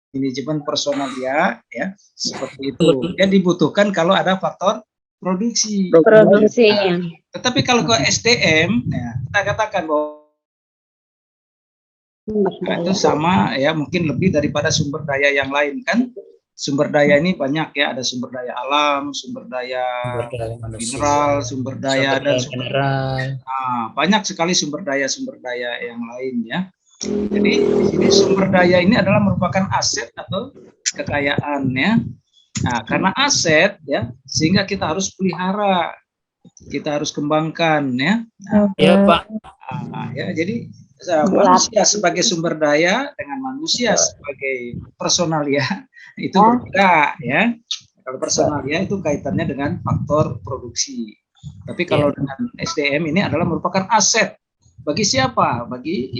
Manajemen personalia ya seperti itu. Dia dibutuhkan kalau ada faktor produksi. Tetapi kalau ke SDM ya, kita katakan bahwa itu sama ya, mungkin lebih daripada sumber daya yang lain kan. Sumber daya ini banyak ya, ada sumber daya alam, sumber daya mineral, sumber daya dan banyak sekali sumber daya yang lain ya. Jadi di sini sumber daya ini adalah merupakan aset atau kekayaan ya. Nah, karena aset ya, sehingga kita harus pelihara, kita harus kembangkan ya. Iya, Pak. Ya, jadi manusia sebagai sumber daya dengan manusia sebagai personalia itu berbeda ya. Kalau personalia itu kaitannya dengan faktor produksi. Tapi kalau dengan SDM ini adalah merupakan aset. Bagi siapa? Bagi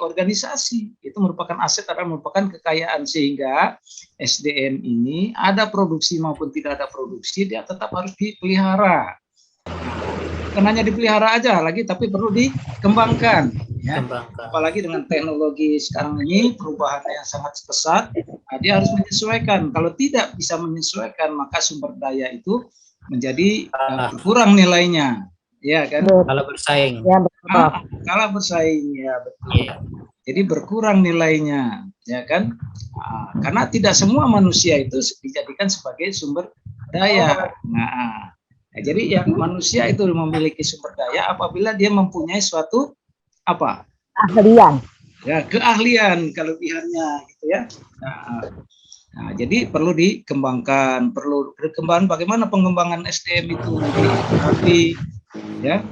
organisasi. Itu merupakan aset, adalah merupakan kekayaan, sehingga SDM ini ada produksi maupun tidak ada produksi, dia tetap harus dipelihara. Bukan hanya dipelihara aja lagi, tapi perlu dikembangkan. Ya. Apalagi dengan teknologi sekarang ini perubahannya yang sangat pesat, dia harus menyesuaikan. Kalau tidak bisa menyesuaikan, maka sumber daya itu menjadi kurang nilainya. ya kan? Kalau bersaing. Ya, betul. Kalah bersaing, ya betul. Jadi berkurang nilainya, ya kan? Karena tidak semua manusia itu dijadikan sebagai sumber daya. Nah, jadi yang manusia itu memiliki sumber daya apabila dia mempunyai suatu apa? Ahlian. Ya, keahlian, kelebihannya gitu ya. Nah, jadi perlu dikembangkan, perlu perkembangan bagaimana pengembangan SDM itu dilatih, ya,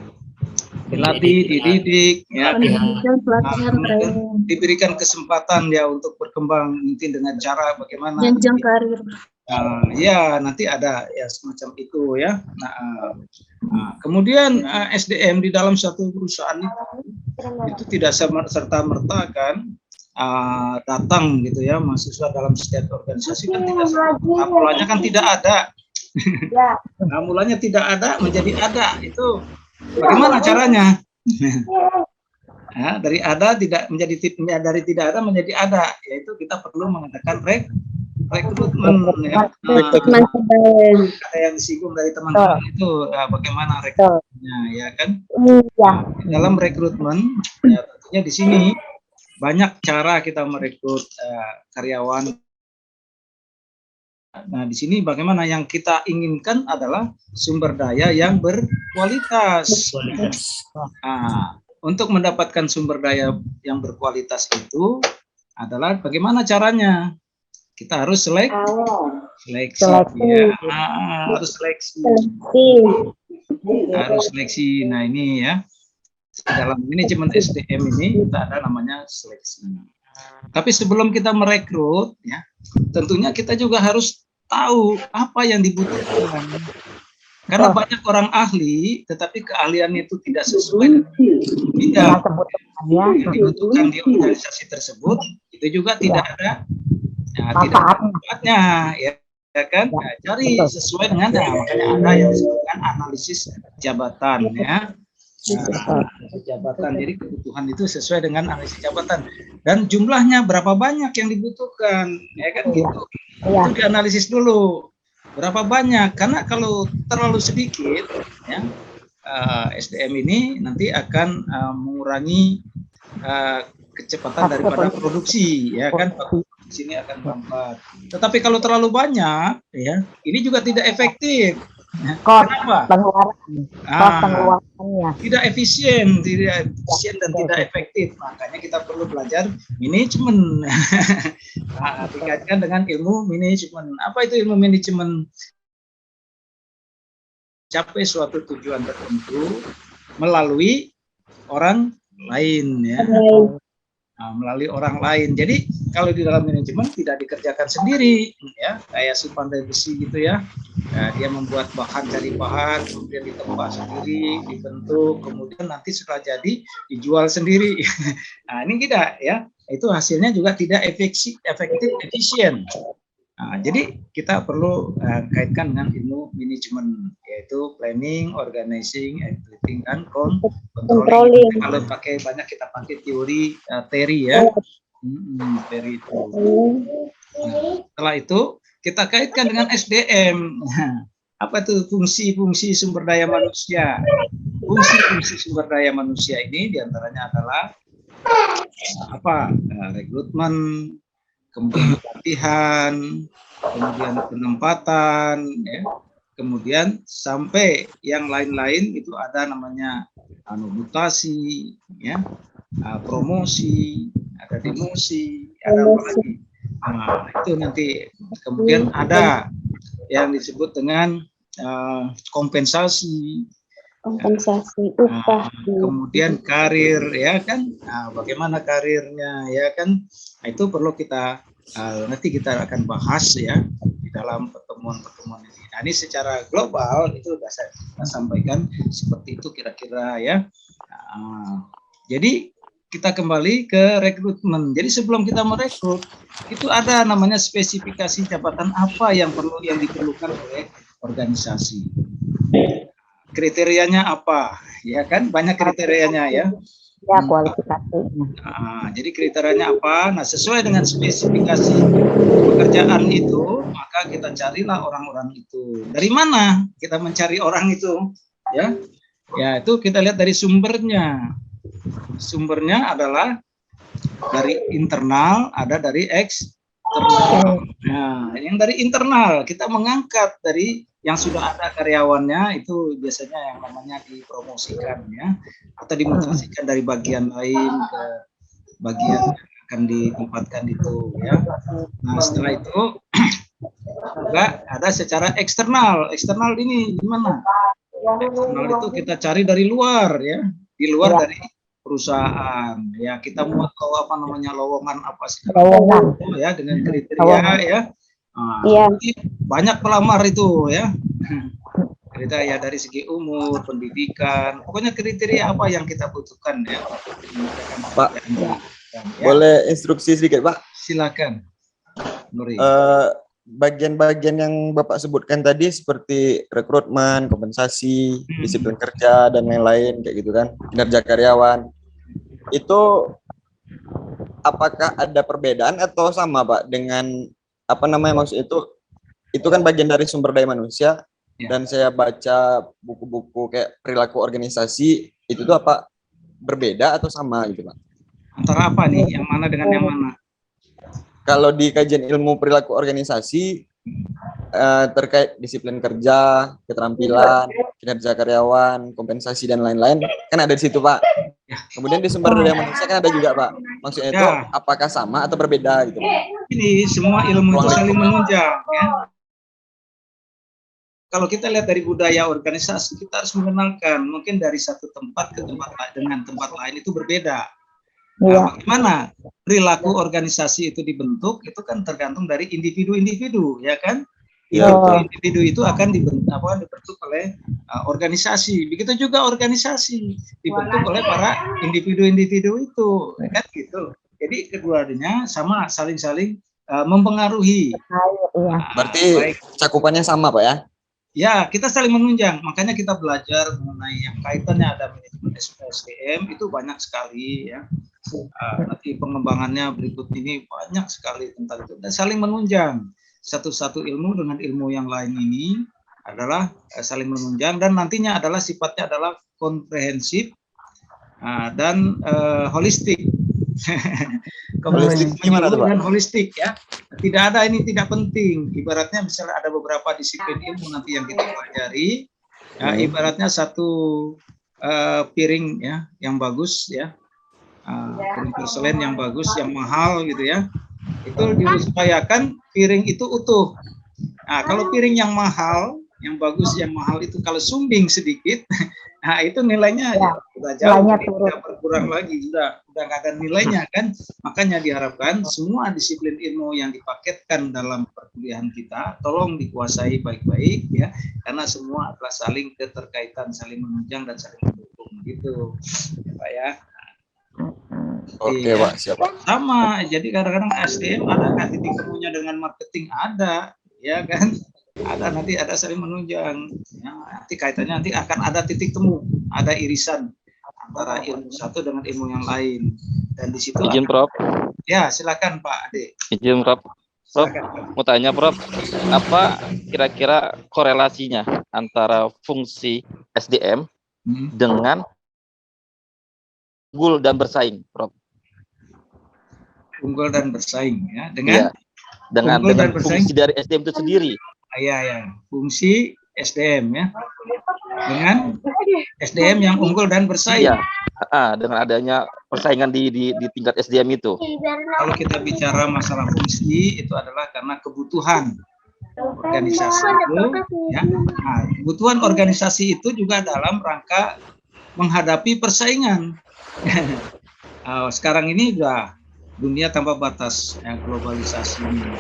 dididik, ya, diberikan kesempatan ya untuk berkembang nanti dengan cara bagaimana. Jenjang karir. Ya, nanti ada ya semacam itu ya. Kemudian SDM di dalam suatu perusahaan itu tidak serta-merta kan datang gitu ya, mahasiswa dalam setiap organisasi kan tidak serta-merta, mulanya kan tidak ada. Nah, mulanya tidak ada menjadi ada, itu bagaimana caranya? Nah, dari ada tidak menjadi dari tidak ada menjadi ada, yaitu kita perlu mengadakan rekrutmen ya. Ada yang disinggung dari teman-teman itu bagaimana rekrutmennya ya kan? Dalam rekrutmen ya tentunya di sini banyak cara kita merekrut karyawan. Nah, di sini bagaimana yang kita inginkan adalah sumber daya yang berkualitas. Untuk mendapatkan sumber daya yang berkualitas itu adalah bagaimana caranya? Kita harus seleksi. Ya. Harus seleksi. Harus seleksi. Nah, ini ya. Dalam manajemen SDM ini kita ada namanya seleksi. Tapi sebelum kita merekrut, ya, tentunya kita juga harus tahu apa yang dibutuhkan. Karena banyak orang ahli, tetapi keahliannya itu tidak sesuai dengan yang dibutuhkan di organisasi tersebut, itu juga tidak ada, tidak ada manfaatnya, ya kan? Nah, cari sesuai dengan, makanya ada yang disebutkan analisis jabatan, ya. Jabatan, jadi kebutuhan itu sesuai dengan analisis jabatan dan jumlahnya berapa banyak yang dibutuhkan, ya kan gitu. Itu dianalisis dulu berapa banyak, karena kalau terlalu sedikit ya SDM ini nanti akan mengurangi kecepatan daripada produksi, ya kan. Produksi ini akan lambat. Tetapi kalau terlalu banyak ya ini juga tidak efektif. Kenapa? Pengeluarannya tidak efisien dan tidak efektif. Makanya kita perlu belajar manajemen. Dikaitkan dengan ilmu manajemen. Apa itu ilmu manajemen? Capai suatu tujuan tertentu melalui orang lain, ya. Melalui orang lain. Jadi kalau di dalam manajemen tidak dikerjakan sendiri, ya, kayak si pandai besi gitu ya. Dia membuat bahan, cari bahan, kemudian ditempa sendiri, dibentuk, kemudian nanti setelah jadi dijual sendiri. Nah, ini tidak ya. Itu hasilnya juga tidak efektif, efisien. Jadi kita perlu kaitkan dengan ilmu manajemen, yaitu planning, organizing, executing, dan controlling. Kalau pakai banyak kita pakai teori ya, teori itu. Setelah itu kita kaitkan dengan SDM. Apa itu fungsi-fungsi sumber daya manusia? Fungsi-fungsi sumber daya manusia ini diantaranya adalah rekrutmen, kemudian pelatihan, kemudian penempatan, ya, kemudian sampai yang lain-lain itu ada namanya mutasi, ya, promosi, ada demosi, ada apa lagi? Itu nanti kemudian ada yang disebut dengan kompensasi. Upah, kemudian karir, ya kan, bagaimana karirnya, ya kan, itu perlu kita nanti kita akan bahas ya di dalam pertemuan-pertemuan ini. Nah, ini secara global itu sudah saya sampaikan seperti itu kira-kira ya. Jadi kita kembali ke rekrutmen. Jadi sebelum kita merekrut itu ada namanya spesifikasi jabatan apa yang diperlukan oleh organisasi. Kriterianya apa, ya kan, banyak kriterianya ya. Ya, kualifikasi. Jadi kriterianya apa? Nah, sesuai dengan spesifikasi pekerjaan itu, maka kita carilah orang-orang itu. Dari mana kita mencari orang itu? Ya, Ya, itu kita lihat dari sumbernya. Sumbernya adalah dari internal, ada dari eksternal. Nah, yang dari internal kita mengangkat dari yang sudah ada karyawannya, itu biasanya yang namanya dipromosikan ya, atau dimutasikan dari bagian lain ke bagian yang akan ditempatkan itu ya. Nah, setelah itu juga ada secara eksternal. Eksternal ini gimana? Eksternal itu kita cari dari luar ya, di luar dari perusahaan ya. Kita buat apa namanya lowongan apa sih ya, dengan kriteria ya. Nah, banyak pelamar itu ya. Kriteria dari segi umur, pendidikan, pokoknya kriteria apa yang kita butuhkan ya. Pak, boleh instruksi sedikit Pak? Silakan, Nuri. Bagian-bagian yang Bapak sebutkan tadi seperti rekrutmen, kompensasi, disiplin kerja dan lain-lain kayak gitu kan, kinerja karyawan. Itu apakah ada perbedaan atau sama Pak dengan apa namanya, maksud itu kan bagian dari sumber daya manusia dan saya baca buku-buku kayak perilaku organisasi itu tuh apa berbeda atau sama gitu Pak? Antara apa nih? Yang mana dengan yang mana? Kalau di kajian ilmu perilaku organisasi terkait disiplin kerja, keterampilan, kinerja karyawan, kompensasi dan lain-lain, kan ada di situ Pak. Kemudian di sumber daya manusia kan ada juga Pak. Maksudnya itu apakah sama atau berbeda gitu Pak? Ini semua ilmu itu saling menunjang ya. Kalau kita lihat dari budaya organisasi, kita harus mengenalkan mungkin dari satu tempat ke tempat lain dengan tempat lain itu berbeda. Nah, bagaimana perilaku organisasi itu dibentuk itu kan tergantung dari individu-individu ya kan. Individu itu akan dibentuk oleh organisasi. Begitu juga organisasi dibentuk oleh para individu-individu itu kan gitu. Jadi keduanya sama, saling-saling mempengaruhi. Berarti cakupannya sama Pak ya? Ya, kita saling menunjang. Makanya kita belajar mengenai yang kaitannya ada manajemen SDM itu banyak sekali ya. Nanti pengembangannya berikut ini banyak sekali tentang itu. Dan saling menunjang. Satu-satu ilmu dengan ilmu yang lain ini adalah saling menunjang dan nantinya adalah sifatnya adalah komprehensif dan holistik. Holistik gimana tuh Pak? Dan holistik ya. Tidak ada ini tidak penting. Ibaratnya misalnya ada beberapa disiplin ilmu nanti yang kita pelajari. Ya, ibaratnya satu piring ya yang bagus ya. Piring porselen yang bagus, yang mahal gitu ya. Itu diupayakan piring itu utuh. Nah, kalau piring yang mahal, yang bagus, yang mahal itu kalau sumbing sedikit, nah itu nilainya sudah jauh, tidak berkurang lagi, sudah nggak ada nilainya kan. Makanya diharapkan semua disiplin ilmu yang dipaketkan dalam perkuliahan kita tolong dikuasai baik-baik ya, karena semua adalah saling keterkaitan, saling menunjang dan saling mendukung gitu, Pak ya. Oke Pak, siap. Sama, jadi kadang-kadang SDM ada nggak titik temunya dengan marketing, ada, ya kan? Ada, nanti ada saling menunjang. Ya, nanti kaitannya nanti akan ada titik temu, ada irisan antara ilmu satu dengan ilmu yang lain. Dan di situ. Izin Prof. Ya, silakan Pak Ade. Izin Prof. Prof, mau tanya Prof, apa kira-kira korelasinya antara fungsi SDM dengan unggul dan bersaing, Prof? Unggul dan bersaing ya, dengan dengan fungsi dari SDM itu sendiri. Ya, fungsi SDM ya, dengan SDM yang unggul dan bersaing. Iya, dengan adanya persaingan di tingkat SDM itu. Kalau kita bicara masalah fungsi, itu adalah karena kebutuhan organisasi itu, ya. Nah, kebutuhan organisasi itu juga dalam rangka menghadapi persaingan. Sekarang ini udah dunia tanpa batas ya, globalisasi ini.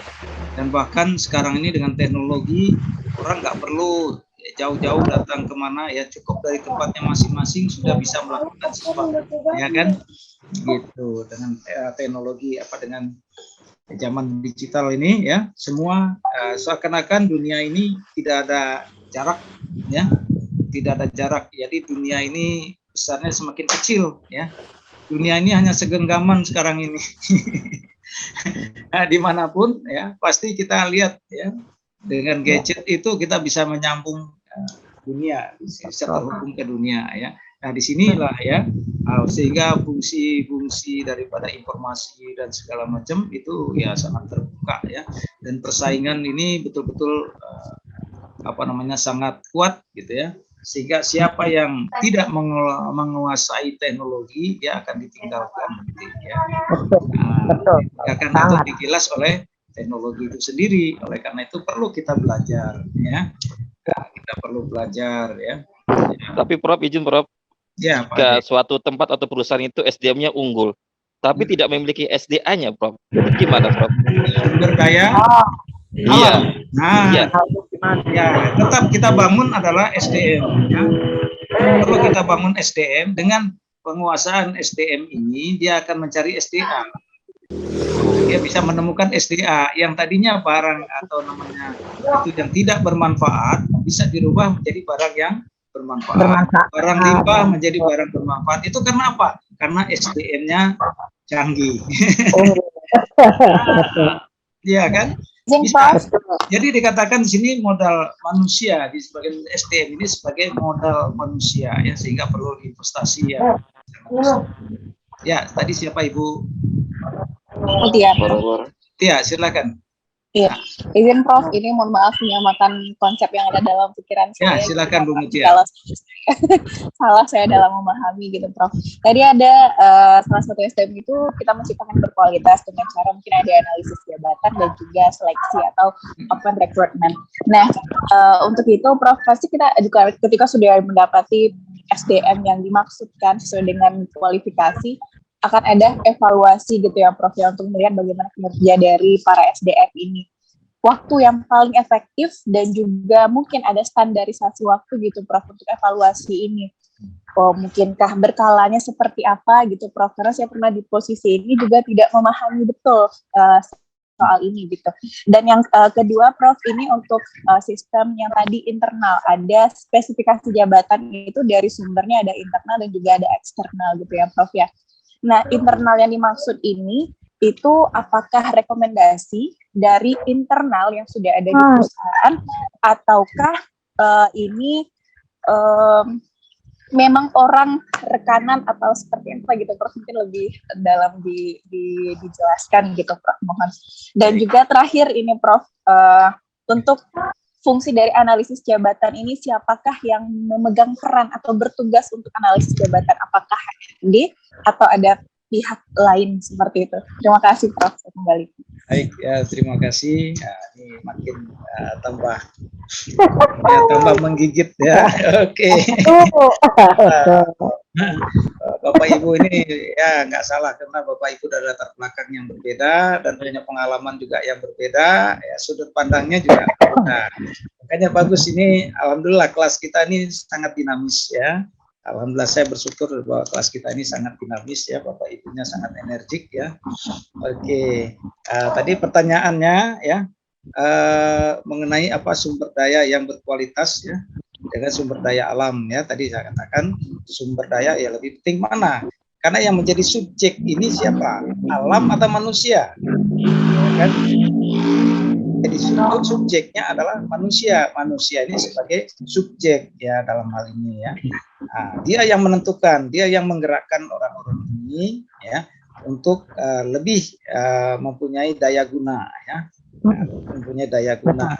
Dan bahkan sekarang ini dengan teknologi orang nggak perlu jauh-jauh datang kemana ya, cukup dari tempatnya masing-masing sudah bisa melakukan sesuatu ya kan gitu. Dengan teknologi dengan zaman digital ini ya, semua seakan-akan dunia ini tidak ada jarak ya, tidak ada jarak. Jadi dunia ini besarnya semakin kecil ya. Dunia ini hanya segenggaman sekarang ini. Nah, dimanapun ya pasti kita lihat ya, dengan gadget itu kita bisa menyambung dunia, sektor hukum ke dunia ya. Nah disinilah ya sehingga fungsi-fungsi daripada informasi dan segala macam itu ya sangat terbuka ya, dan persaingan ini betul-betul sangat kuat gitu ya, sehingga siapa yang tidak menguasai teknologi dia akan ditinggalkan gitu ya. Akan digilas oleh teknologi itu sendiri. Oleh karena itu perlu kita belajar ya. Kita perlu belajar ya. Tapi Prof, izin Prof, ya, jika suatu tempat atau perusahaan itu SDM-nya unggul, tapi tidak memiliki SDA-nya, Prof, itu gimana, Prof? Sumber daya Iya. Nah, Iya. ya tetap kita bangun adalah SDM ya. Perlu kita bangun SDM. Dengan penguasaan SDM ini dia akan mencari SDA. Dia bisa menemukan SDA yang tadinya barang atau namanya itu yang tidak bermanfaat bisa dirubah menjadi barang yang bermanfaat. Barang limbah menjadi barang bermanfaat. Itu karena apa? Karena SDM-nya canggih. Iya kan? Bisa. Jadi dikatakan di sini modal manusia, di sebagai SDM ini sebagai modal manusia ya, sehingga perlu investasi ya. Ya, tadi siapa Ibu? Tia. Tia, silakan. Iya, izin Prof, ini mohon maaf menyamakan konsep yang ada dalam pikiran saya. Ya, silakan Bu Mutia. Kalau salah saya dalam memahami gitu Prof. Tadi ada salah satu SDM itu kita menciptakan berkualitas dengan cara mungkin ada analisis jabatan dan juga seleksi atau open recruitment. Nah, untuk itu Prof, pasti kita juga ketika sudah mendapati SDM yang dimaksudkan sesuai dengan kualifikasi, akan ada evaluasi gitu ya Prof ya, untuk melihat bagaimana kinerja dari para SDM ini. Waktu yang paling efektif dan juga mungkin ada standarisasi waktu gitu Prof untuk evaluasi ini. Oh, mungkinkah berkalanya seperti apa gitu Prof, karena saya pernah di posisi ini juga tidak memahami betul soal ini gitu. Dan yang kedua Prof, ini untuk sistem yang tadi internal, ada spesifikasi jabatan itu dari sumbernya ada internal dan juga ada eksternal gitu ya Prof ya. Nah, internal yang dimaksud ini itu apakah rekomendasi dari internal yang sudah ada di perusahaan, ataukah ini memang orang rekanan atau seperti apa gitu Prof, mungkin lebih dalam dijelaskan gitu Prof, mohon. Dan juga terakhir ini Prof, untuk fungsi dari analisis jabatan ini siapakah yang memegang peran atau bertugas untuk analisis jabatan, apakah HRD atau ada pihak lain seperti itu. Terima kasih Prof, saya kembali. Baik, ya terima kasih. Nah, ini makin tambah menggigit ya. Oke. Bapak Ibu ini ya nggak salah, karena Bapak Ibu dari latar belakang yang berbeda dan punya pengalaman juga yang berbeda, ya sudut pandangnya juga berbeda. Makanya bagus ini, alhamdulillah kelas kita ini sangat dinamis ya. Alhamdulillah saya bersyukur bahwa kelas kita ini sangat dinamis ya, Bapak Ibunya sangat energik ya. Oke, tadi pertanyaannya ya mengenai apa sumber daya yang berkualitas ya dengan sumber daya alam ya. Tadi saya katakan sumber daya ya lebih penting mana? Karena yang menjadi subjek ini siapa? Alam atau manusia? Kan? Jadi subjeknya adalah manusia. Manusia ini sebagai subjek ya dalam hal ini ya. Nah, dia yang menentukan, dia yang menggerakkan orang-orang ini ya untuk lebih mempunyai daya guna ya. Mempunyai daya guna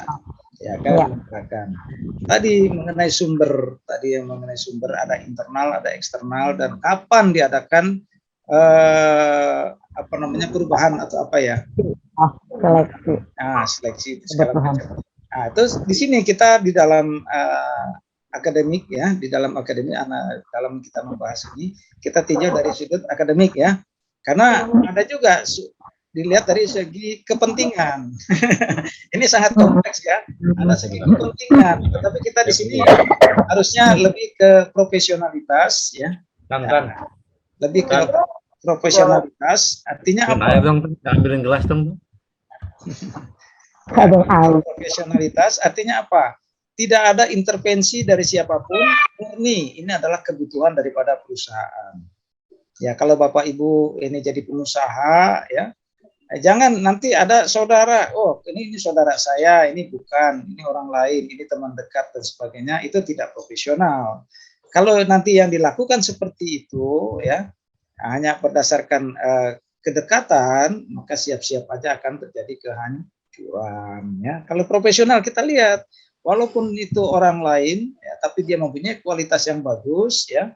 ya kan. Tadi mengenai sumber, ada internal, ada eksternal, dan kapan diadakan perubahan atau apa ya? Seleksi. Nah, seleksi itu segala macam. Nah, terus di sini kita di dalam akademik ya, dalam kita membahas ini, kita tinjau dari sudut akademik ya. Karena ada juga dilihat dari segi kepentingan. Ini sangat kompleks ya. Ada segi kepentingan, tetapi kita di sini harusnya lebih ke profesionalitas ya. Lebih ke profesionalitas, artinya apa? Ambilin gelas dong. Profesionalitas artinya apa? Tidak ada intervensi dari siapapun, murni ini adalah kebutuhan daripada perusahaan. Ya, kalau Bapak Ibu ini jadi pengusaha ya, Jangan nanti ada saudara, oh ini saudara saya, ini bukan, ini orang lain, ini teman dekat dan sebagainya, itu tidak profesional. Kalau nanti yang dilakukan seperti itu ya, hanya berdasarkan kedekatan, maka siap-siap aja akan terjadi kehancuran ya. Kalau profesional kita lihat, walaupun itu orang lain ya, tapi dia mempunyai kualitas yang bagus ya,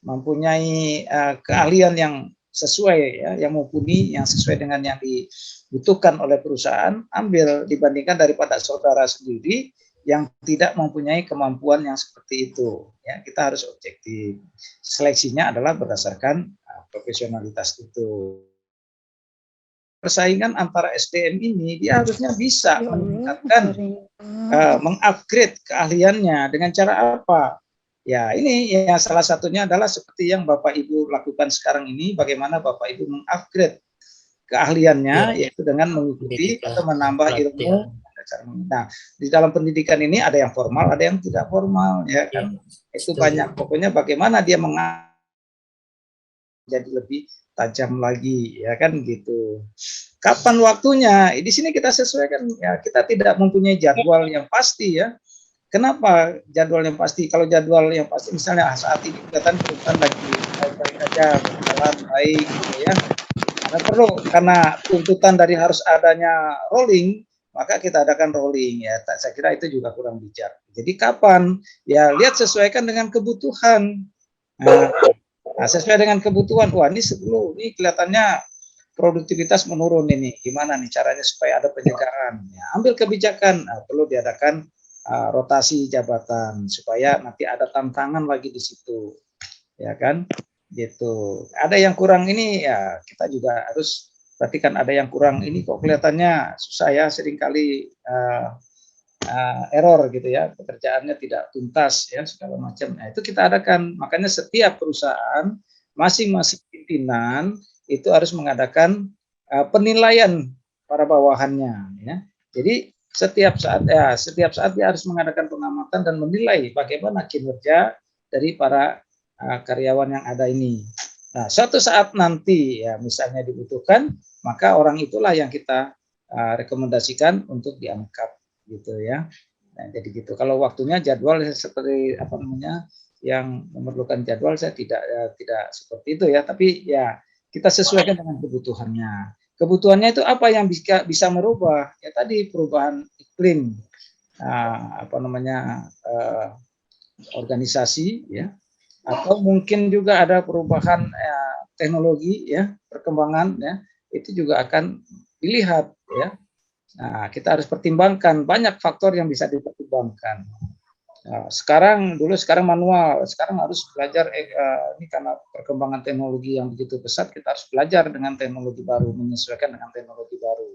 mempunyai keahlian yang sesuai ya, yang mumpuni, yang sesuai dengan yang dibutuhkan oleh perusahaan, ambil dibandingkan daripada saudara sendiri yang tidak mempunyai kemampuan yang seperti itu. Ya, kita harus objektif. Seleksinya adalah berdasarkan profesionalitas itu. Persaingan antara SDM ini dia harusnya bisa meningkatkan, mengupgrade keahliannya dengan cara apa? Ya, ini ya salah satunya adalah seperti yang Bapak Ibu lakukan sekarang ini, bagaimana Bapak Ibu mengupgrade keahliannya, yaitu dengan mengikuti atau menambah ilmu. Nah, di dalam pendidikan ini ada yang formal, ada yang tidak formal, ya kan? Itu banyak. Pokoknya bagaimana dia jadi lebih tajam lagi, ya kan gitu. Kapan waktunya? Di sini kita sesuaikan. Ya, kita tidak mempunyai jadwal yang pasti ya. Kenapa jadwal yang pasti? Kalau jadwal yang pasti, misalnya saat ini kelihatan lagi baik-baik aja, berjalan baik, gitu ya. Karena tuntutan dari harus adanya rolling, maka kita adakan rolling ya. Saya kira itu juga kurang bijak. Jadi kapan? Ya lihat sesuaikan dengan kebutuhan. Nah, sesuai dengan kebutuhan. Wah, ini kelihatannya produktivitas menurun ini. Gimana nih caranya supaya ada penyegaran? Ya, ambil kebijakan. Perlu diadakan rotasi jabatan supaya nanti ada tantangan lagi di situ, ya kan? Gitu. Ada yang kurang ini ya kita juga harus perhatikan, ada yang kurang ini kok kelihatannya susah ya, seringkali error gitu ya, pekerjaannya tidak tuntas ya segala macam. Nah, itu kita adakan. Makanya setiap perusahaan, masing-masing pimpinan itu harus mengadakan penilaian para bawahannya ya. Jadi setiap saat dia harus mengadakan pengamatan dan menilai bagaimana kinerja dari para karyawan yang ada ini. Nah, suatu saat nanti ya misalnya dibutuhkan, maka orang itulah yang kita rekomendasikan untuk diangkat gitu ya. Nah, jadi gitu. Kalau waktunya jadwal seperti apa namanya yang memerlukan jadwal, saya tidak seperti itu ya, tapi ya kita sesuaikan dengan kebutuhannya. Kebutuhannya itu apa yang bisa merubah? Ya tadi perubahan iklim, organisasi, ya, atau mungkin juga ada perubahan teknologi, ya, perkembangan, ya, itu juga akan dilihat, ya. Nah, kita harus pertimbangkan banyak faktor yang bisa dipertimbangkan. Nah, sekarang manual, sekarang harus belajar ini karena perkembangan teknologi yang begitu pesat, kita harus belajar dengan teknologi baru, menyesuaikan dengan teknologi baru.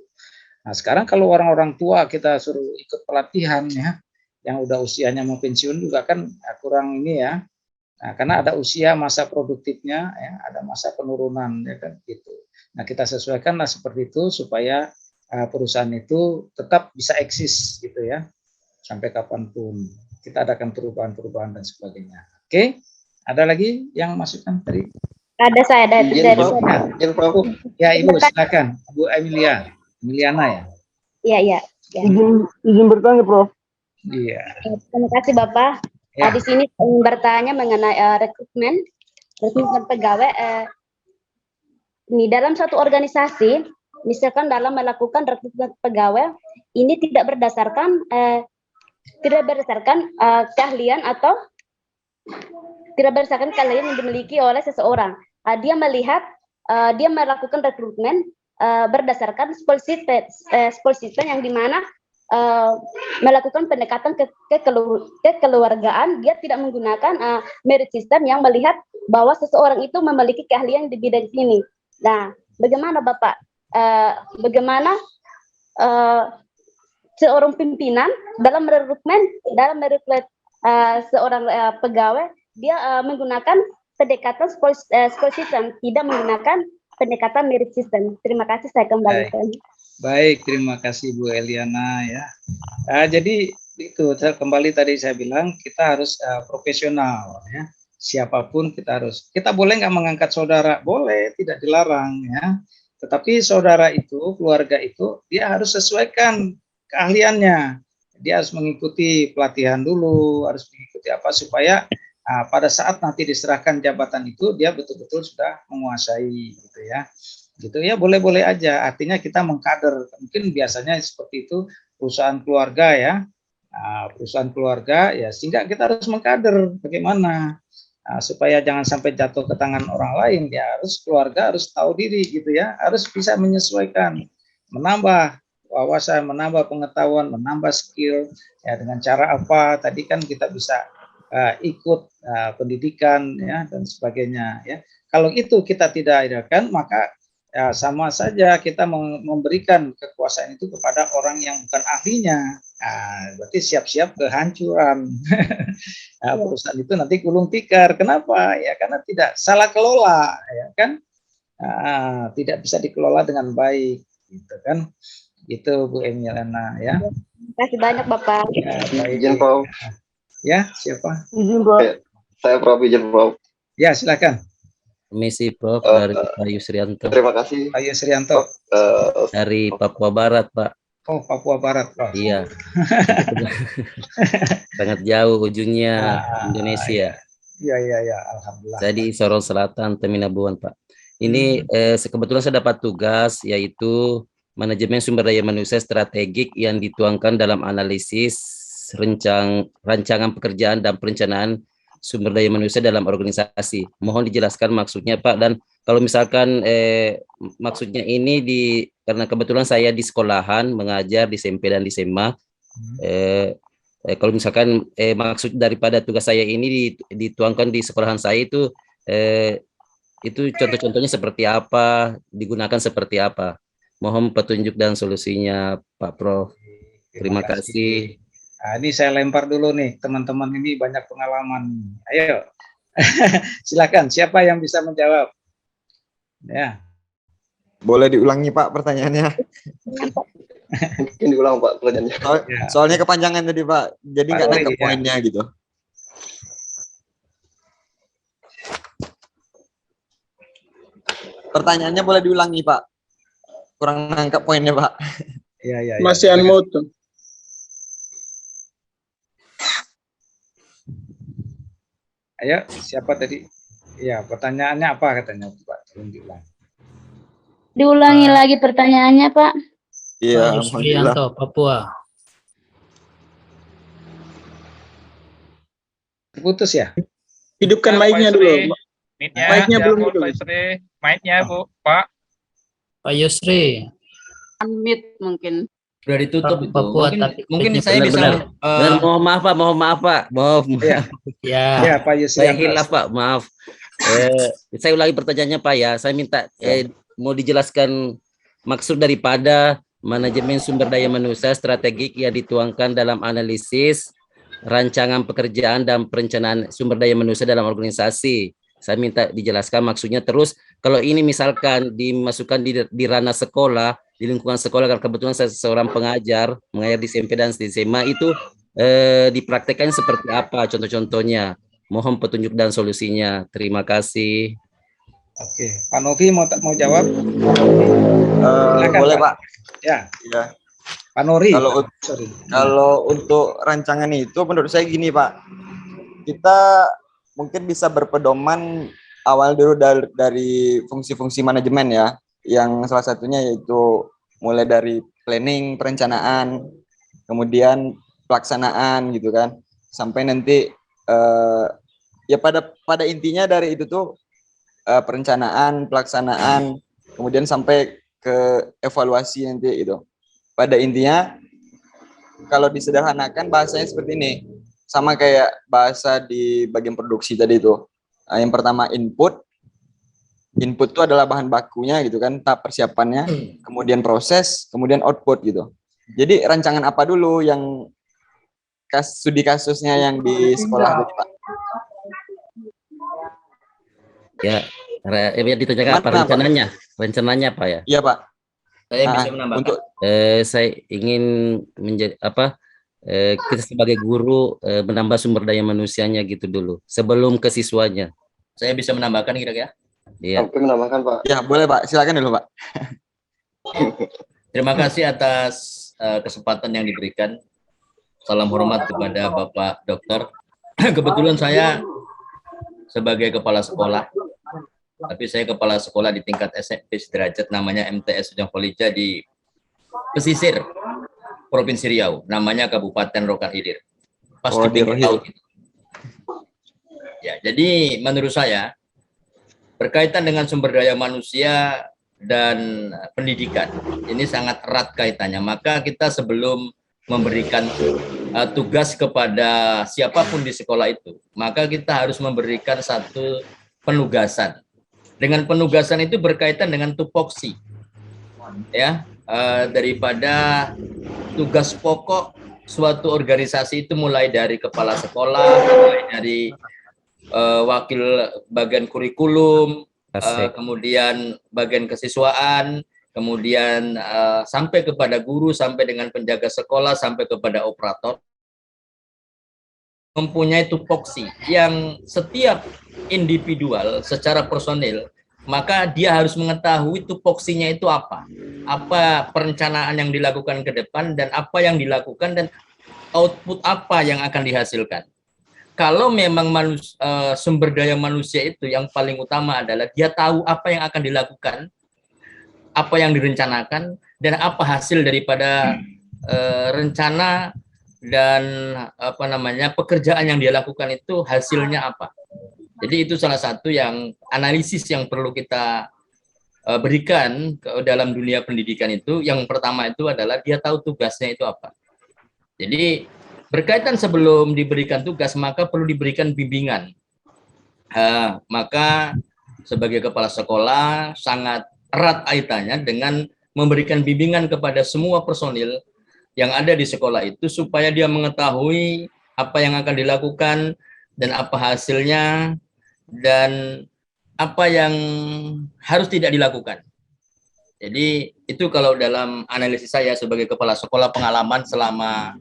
Nah, sekarang kalau orang-orang tua kita suruh ikut pelatihan ya, yang udah usianya mau pensiun juga kan kurang ini ya. Nah, karena ada usia masa produktifnya ya, ada masa penurunan ya kan gitu. Nah, kita sesuaikanlah seperti itu supaya perusahaan itu tetap bisa eksis gitu ya, sampai kapanpun. Kita adakan perubahan-perubahan dan sebagainya. Oke, ada lagi yang masukkan tadi? Ada saya dari ya, Ibu silakan, Bu Emiliana ya. Iya. Izin bertanya, Prof. Iya. Terima kasih Bapak. Ya. Di sini bertanya mengenai rekrutmen pegawai. Ini dalam satu organisasi, misalkan dalam melakukan rekrutmen pegawai, ini tidak berdasarkan keahlian atau tidak berdasarkan keahlian yang dimiliki oleh seseorang. Dia melakukan rekrutmen berdasarkan spesies yang dimana melakukan pendekatan kekeluargaan. Dia tidak menggunakan merit system yang melihat bahwa seseorang itu memiliki keahlian di bidang ini. Nah, bagaimana Bapak? Bagaimana seorang pimpinan dalam merekrut seorang pegawai, dia menggunakan pendekatan sport system, tidak menggunakan pendekatan merit system. Terima kasih, saya kembalikan. Baik, terima kasih Bu Eliana ya. Jadi itu kembali tadi saya bilang kita harus profesional ya. Siapapun kita boleh nggak mengangkat saudara? Boleh, tidak dilarang ya. Tetapi saudara itu, keluarga itu, dia harus sesuaikan keahliannya. Dia harus mengikuti pelatihan dulu, harus mengikuti apa supaya pada saat nanti diserahkan jabatan itu dia betul-betul sudah menguasai gitu ya. Gitu ya, boleh-boleh aja. Artinya kita mengkader. Mungkin biasanya seperti itu perusahaan keluarga ya. Perusahaan keluarga ya, sehingga kita harus mengkader bagaimana supaya jangan sampai jatuh ke tangan orang lain. Ya harus keluarga harus tahu diri gitu ya, harus bisa menyesuaikan, menambah wawasan, menambah pengetahuan, menambah skill ya dengan cara apa? Tadi kan kita bisa ikut pendidikan ya dan sebagainya ya. Kalau itu kita tidak adakan, maka ya sama saja kita memberikan kekuasaan itu kepada orang yang bukan ahlinya. Berarti siap-siap kehancuran. Perusahaan itu nanti gulung tikar. Kenapa? Ya karena tidak salah kelola, ya kan? Tidak bisa dikelola dengan baik, gitu kan? Gitu Bu Emiliana ya. Terima kasih banyak Bapak. Ya, baik. Izin Prof. Ya, siapa? Izin Prof. Saya Prof, izin Prof. Ya, silakan. Permisi Prof dari Pak Yusrianto. Terima kasih. Pak Yusrianto. Dari Papua Barat, Pak. Oh, Papua Barat, Pak. Iya. Sangat jauh ujungnya Indonesia. Iya, alhamdulillah. Saya di Sorong Selatan, Teminabuan, Pak. Ini kebetulan saya dapat tugas yaitu manajemen sumber daya manusia strategik yang dituangkan dalam analisis rancangan pekerjaan dan perencanaan sumber daya manusia dalam organisasi. Mohon dijelaskan maksudnya Pak, dan kalau misalkan maksudnya ini karena kebetulan saya di sekolahan mengajar di SMP dan di SMA. Kalau misalkan maksud daripada tugas saya ini dituangkan di sekolahan saya itu contoh-contohnya seperti apa, digunakan seperti apa. Mohon petunjuk dan solusinya Pak Prof. Terima kasih. Ini saya lempar dulu nih, teman-teman ini banyak pengalaman. Ayo, silakan. Siapa yang bisa menjawab? Ya. Boleh diulangi Pak pertanyaannya? Mungkin diulang Pak pertanyaannya. Soalnya kepanjangan tadi Pak, jadi nggak nangkep poinnya gitu. Pertanyaannya boleh diulangi Pak? Kurang nangkep poinnya Pak. Iya. Masih unmute. Ayo, siapa tadi? Ya, pertanyaannya apa katanya Pak? Diulangi lagi pertanyaannya Pak. Iya, Yusrianto, Papua. Putus ya? Hidupkan mic-nya dulu. Mic-nya belum dulu. Pak Yusri, mic-nya Bu, Pak. Pak Yusri. Unmute mungkin. Sudah ditutup itu. Papua, Mungkin saya bisa. Mohon maaf Pak. Ya, Pak Yusri. Saya hilaf Pak, maaf. Saya ulangi pertanyaannya Pak ya. Saya minta mau dijelaskan maksud daripada manajemen sumber daya manusia strategik yang dituangkan dalam analisis rancangan pekerjaan dan perencanaan sumber daya manusia dalam organisasi. Saya minta dijelaskan maksudnya. Terus kalau ini misalkan dimasukkan di ranah sekolah, di lingkungan sekolah, karena kebetulan saya seorang pengajar, mengajar di SMP dan di SMA, itu dipraktekkan seperti apa contoh-contohnya? Mohon petunjuk dan solusinya. Terima kasih. Oke, Pak Novi mau jawab? Boleh Pak. Ya. Ya. Pak Nori. Kalau untuk rancangan itu menurut saya gini Pak, kita mungkin bisa berpedoman awal dulu dari fungsi-fungsi manajemen ya, yang salah satunya yaitu mulai dari planning, perencanaan, kemudian pelaksanaan gitu kan, sampai nanti ya pada intinya dari itu tuh perencanaan, pelaksanaan, kemudian sampai ke evaluasi nanti itu. Pada intinya kalau disederhanakan bahasanya seperti ini, sama kayak bahasa di bagian produksi tadi itu. Yang pertama input itu adalah bahan bakunya gitu kan, tahap persiapannya, kemudian proses, kemudian output gitu. Jadi rancangan apa dulu yang studi kasusnya yang di sekolah tadi Pak? Ya, ditanyakan apa rencananya? Rencananya apa ya? Iya Pak. Saya bisa menambahkan. Saya ingin kita sebagai guru menambah sumber daya manusianya gitu dulu sebelum ke siswanya. Saya bisa menambahkan kira-kira. Iya. Oke, menambahkan Pak. Ya, boleh Pak. Silakan dulu Pak. Terima kasih atas kesempatan yang diberikan. Salam hormat kepada Bapak Dokter. Kebetulan saya sebagai kepala sekolah, tapi saya kepala sekolah di tingkat SMP sederajat, namanya MTS Ujung Polija di pesisir Provinsi Riau, namanya Kabupaten Rokan Hilir. Pas di pinggir laut itu. Ya, jadi menurut saya berkaitan dengan sumber daya manusia dan pendidikan ini sangat erat kaitannya. Maka kita sebelum memberikan tugas kepada siapapun di sekolah itu, maka kita harus memberikan satu penugasan. Dengan penugasan itu berkaitan dengan tupoksi, ya, daripada tugas pokok suatu organisasi itu mulai dari kepala sekolah, mulai dari wakil bagian kurikulum, kemudian bagian kesiswaan, kemudian sampai kepada guru, sampai dengan penjaga sekolah, sampai kepada operator, mempunyai tupoksi yang setiap individual secara personil, maka dia harus mengetahui tupoksinya itu apa perencanaan yang dilakukan ke depan, dan apa yang dilakukan, dan output apa yang akan dihasilkan. Kalau memang sumber daya manusia itu yang paling utama adalah dia tahu apa yang akan dilakukan, apa yang direncanakan, dan apa hasil daripada rencana dan pekerjaan yang dia lakukan itu hasilnya apa. Jadi itu salah satu yang analisis yang perlu kita berikan dalam dunia pendidikan itu. Yang pertama itu adalah dia tahu tugasnya itu apa. Jadi berkaitan sebelum diberikan tugas, maka perlu diberikan bimbingan. Maka sebagai kepala sekolah sangat erat kaitannya dengan memberikan bimbingan kepada semua personil yang ada di sekolah itu, supaya dia mengetahui apa yang akan dilakukan dan apa hasilnya dan apa yang harus tidak dilakukan. Jadi itu kalau dalam analisis saya sebagai kepala sekolah, pengalaman selama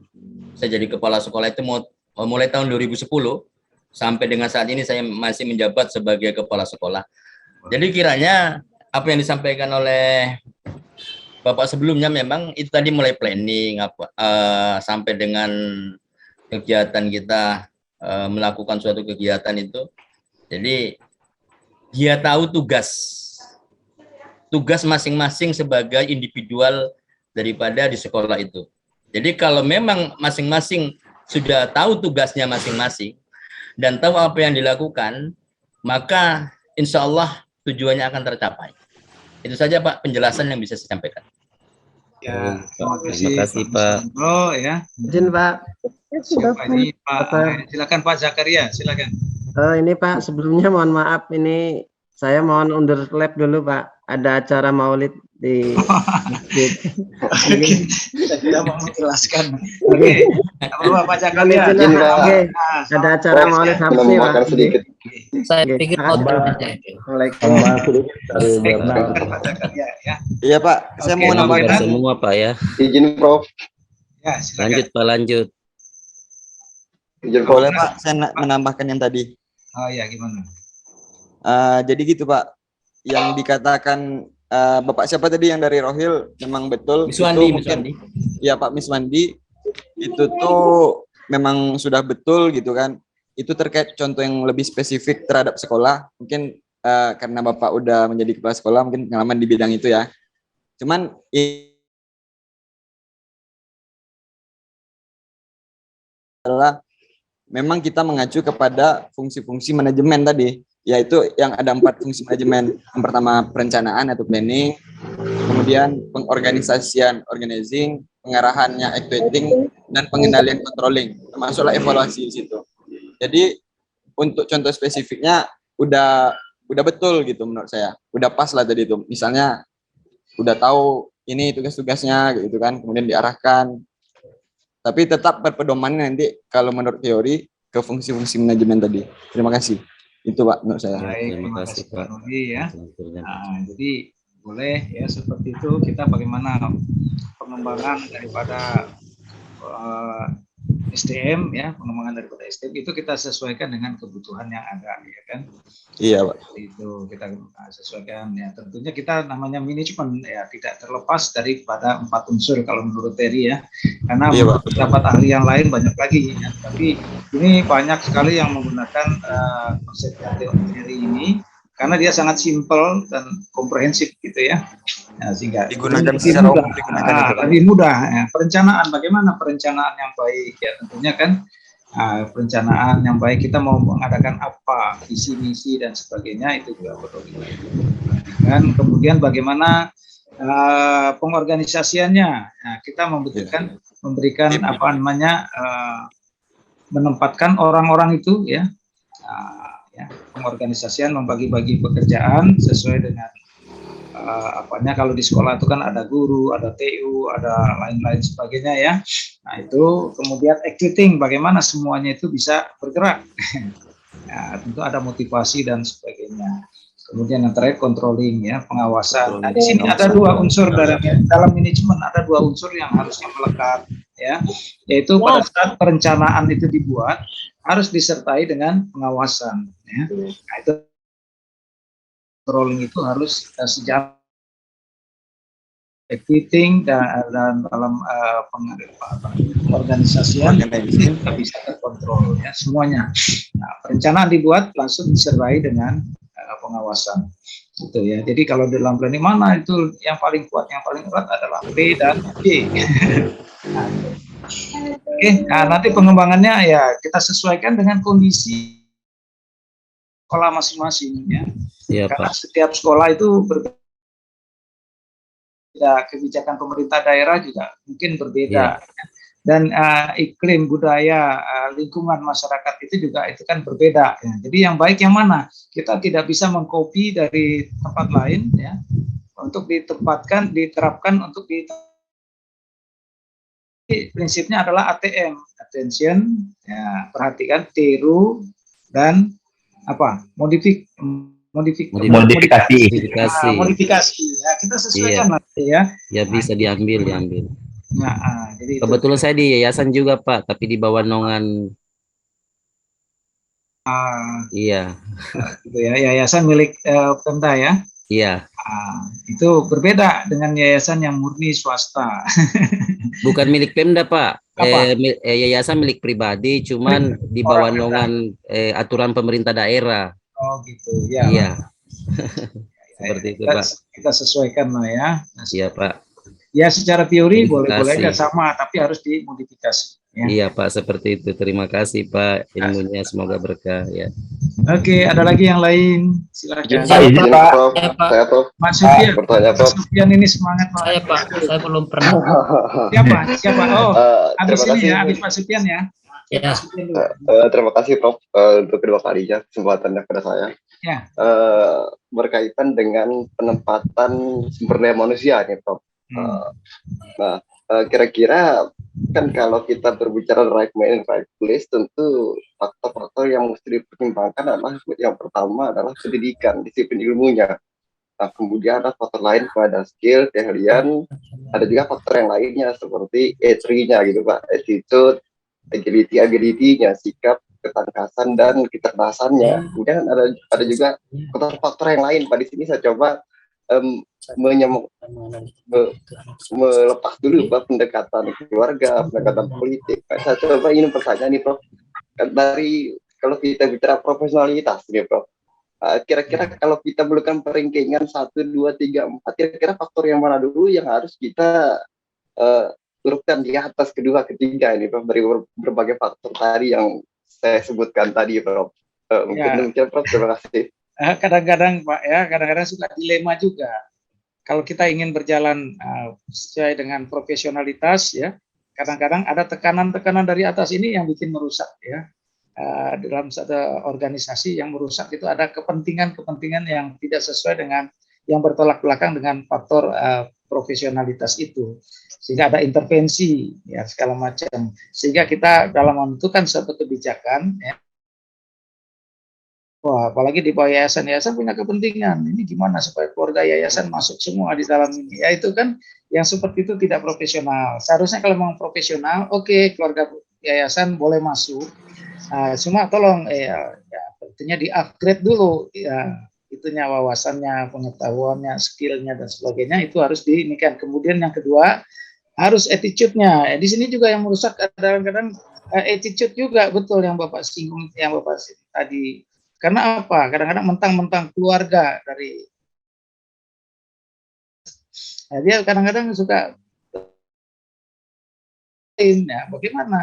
saya jadi kepala sekolah itu mulai tahun 2010 sampai dengan saat ini saya masih menjabat sebagai kepala sekolah. Jadi kiranya apa yang disampaikan oleh Bapak sebelumnya memang itu tadi mulai planning sampai dengan kegiatan kita melakukan suatu kegiatan itu. Jadi dia tahu tugas masing-masing sebagai individual daripada di sekolah itu. Jadi kalau memang masing-masing sudah tahu tugasnya masing-masing dan tahu apa yang dilakukan, maka insya Allah tujuannya akan tercapai. Itu saja Pak penjelasan yang bisa saya sampaikan. Ya, terima kasih Pak. Oh ya. Izin Pak. Siapa ini Pak? Silakan Pak Zakaria, silakan. Ini Pak, sebelumnya mohon maaf, ini saya mohon undur lab dulu Pak. Ada acara maulid di masjid. Tidak mau menjelaskan. Oke. Pak Zakaria. Oke. Ada acara maulid Habsi Pak. Saya pikir Iya Pak, saya mau nambahkan semua Pak ya. Izin Prof. Ya, lanjut Pak, lanjut. Boleh Pak, saya menambahkan yang tadi. Oh ya, gimana? Jadi gitu Pak, yang dikatakan Bapak siapa tadi yang dari Rohil memang betul. Miswandi, Miswandi. Ya Pak Miswandi, itu tuh memang sudah betul gitu kan. Itu terkait contoh yang lebih spesifik terhadap sekolah. Mungkin karena Bapak udah menjadi kepala sekolah, mungkin pengalaman di bidang itu ya. Cuman adalah memang kita mengacu kepada fungsi-fungsi manajemen tadi, yaitu yang ada 4 fungsi manajemen. Yang pertama perencanaan atau planning, kemudian pengorganisasian organizing, pengarahannya activating, dan pengendalian controlling, termasuklah evaluasi di situ. Jadi untuk contoh spesifiknya udah betul gitu menurut saya, udah pas lah tadi itu. Misalnya udah tahu ini tugas-tugasnya gitu kan, kemudian diarahkan. Tapi tetap berpedoman nanti kalau menurut teori ke fungsi-fungsi manajemen tadi. Terima kasih. Itu Pak menurut saya. Baik, terima kasih Pak Nuri ya. Nah, jadi boleh ya seperti itu, kita bagaimana pengembangan daripada SDM ya, pengembangan daripada SDM itu kita sesuaikan dengan kebutuhan yang ada, ya kan? Iya, Pak. Itu kita sesuaikan ya. Tentunya kita namanya manajemen ya tidak terlepas daripada 4 unsur kalau menurut Terry ya. Karena Iya, Pak. dapat ahli yang lain banyak lagi ya. Tapi ini banyak sekali yang menggunakan konsep teori ini karena dia sangat simpel dan komprehensif gitu ya. Sehingga Digunakan secara umum, digunakan itu, Pak. lebih mudah ya. Perencanaan, bagaimana perencanaan yang baik ya, tentunya kan perencanaan yang baik, kita mau mengadakan apa, visi misi dan sebagainya, itu juga perlu diperhatikan. Kemudian bagaimana pengorganisasiannya. Nah, kita memberikan apa namanya, menempatkan orang-orang itu ya, pengorganisasian, membagi-bagi pekerjaan sesuai dengan apanya. Kalau di sekolah itu kan ada guru, ada TU, ada lain-lain sebagainya ya. Nah itu kemudian executing, bagaimana semuanya itu bisa bergerak. Ya, tentu ada motivasi dan sebagainya. Kemudian yang terakhir controlling ya, pengawasan. Nah di sini ada 2 unsur dalam manajemen, ada 2 unsur yang harusnya melekat ya, yaitu pada saat perencanaan itu dibuat harus disertai dengan pengawasan ya. Nah itu controlling itu harus sejalan executing dan dalam pengorganisasian kita bisa terkontrol ya semuanya. Nah, perencanaan dibuat langsung disertai dengan pengawasan gitu ya. Jadi kalau dalam planning mana itu yang paling kuat, yang paling erat adalah P dan B. Nah, nanti pengembangannya ya kita sesuaikan dengan kondisi sekolah masing-masing ya. Iya, Karena Pak. setiap sekolah itu berbeda, kebijakan pemerintah daerah juga mungkin berbeda. Dan iklim, budaya, lingkungan masyarakat itu juga itu kan berbeda ya. Jadi yang baik yang mana? Kita tidak bisa mengcopy dari tempat lain ya untuk diterapkan untuk prinsipnya adalah ATM, attention ya, perhatikan, tiru dan apa? Modifikasi. Ya, kita sesuaikan lah ya. Ya bisa diambil. Nah, jadi kebetulan saya di yayasan juga Pak, tapi di bawah naungan. Iya. Gitu ya, yayasan milik Pemda ya. Iya. Itu berbeda dengan yayasan yang murni swasta. Bukan milik Pemda Pak. Yayasan milik pribadi, cuman di bawah naungan aturan pemerintah daerah. Oh gitu ya. Iya. Seperti itu Pak. Kita sesuaikan lah ya. Iya Pak. Ya secara teori boleh-boleh aja sama, tapi harus dimodifikasi. Ya. Iya Pak, seperti itu. Terima kasih Pak ilmunya, semoga berkah ya. Oke, ada lagi yang lain? Silakan. Saya Prof. Mas Sufyan. Bertanya Prof. Mas Sufyan ini semangat Pak. Saya Pak, saya belum pernah. Siapa? Oh, habis terima ini kasih. ya, habis Pak Sufyan ya. Ya. Terima kasih Prof untuk kedua kalinya kesempatannya kepada saya. Ya. Berkaitan dengan penempatan sumber daya manusia nih Prof. Nah, kira-kira kan kalau kita berbicara right man, right place, tentu faktor-faktor yang mesti dipertimbangkan adalah yang pertama adalah pendidikan, disiplin ilmunya. Nah, kemudian ada faktor lain pada skill, keahlian, ada juga faktor yang lainnya seperti E3-nya gitu Pak, attitude, agility-nya, sikap, ketangkasan dan kecerdasannya. Kemudian ada juga faktor-faktor yang lain Pak. Di sini saya coba melepas dulu Pak pendekatan keluarga, pendekatan politik. Saya coba ingin bertanya nih Prof, dari kalau kita bicara profesionalitas nih Prof, kira-kira kalau kita melakukan peringkingan 1, 2, 3, 4, kira-kira faktor yang mana dulu yang harus kita urutkan di atas kedua, ketiga ini Prof, dari berbagai faktor tadi yang saya sebutkan tadi Prof. Mungkin Prof, terima kasih. Kadang-kadang Pak ya, kadang-kadang suka dilema juga. Kalau kita ingin berjalan sesuai dengan profesionalitas ya, kadang-kadang ada tekanan-tekanan dari atas ini yang bikin merusak ya. Dalam satu organisasi yang merusak itu ada kepentingan-kepentingan yang tidak sesuai dengan, yang bertolak belakang dengan faktor profesionalitas itu. Sehingga ada intervensi ya segala macam. Sehingga kita dalam menentukan suatu kebijakan ya, wah, apalagi di bawah yayasan punya kepentingan. Ini gimana supaya keluarga yayasan masuk semua di dalam ini? Ya itu kan yang seperti itu tidak profesional. Seharusnya kalau memang profesional, oke, keluarga yayasan boleh masuk. Cuma tolong ya tentunya di-upgrade dulu ya, itunya wawasannya, pengetahuannya, skillnya dan sebagainya itu harus diinikan. Kemudian yang kedua harus attitude-nya. Di sini juga yang merusak kadang-kadang attitude juga, betul yang Bapak singgung, yang Bapak tadi. Karena apa? Kadang-kadang mentang-mentang keluarga dari dia kadang-kadang suka ya, bagaimana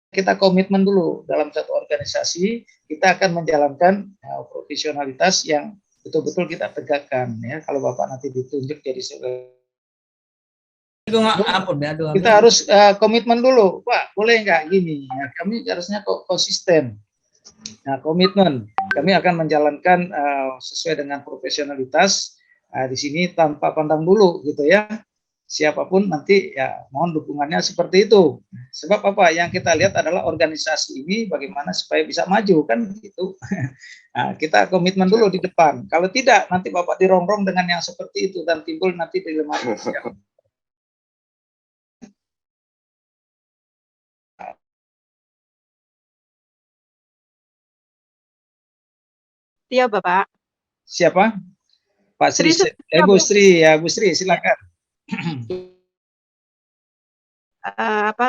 kita komitmen dulu dalam satu organisasi, kita akan menjalankan profesionalitas yang betul-betul kita tegakkan ya. Kalau Bapak nanti ditunjuk jadi kita harus komitmen dulu, Pak, boleh nggak gini ya, kami harusnya konsisten. Nah, komitmen kami akan menjalankan sesuai dengan profesionalitas di sini tanpa pandang bulu gitu ya, siapapun nanti ya mohon dukungannya seperti itu. Sebab apa yang kita lihat adalah organisasi ini bagaimana supaya bisa maju kan gitu. Nah, kita komitmen dulu di depan, kalau tidak nanti Bapak dirongrong dengan yang seperti itu dan timbul nanti dilema. Iya, Bapak. Siapa? Pak Sri, Bu Sri ya, Bu Sri silakan.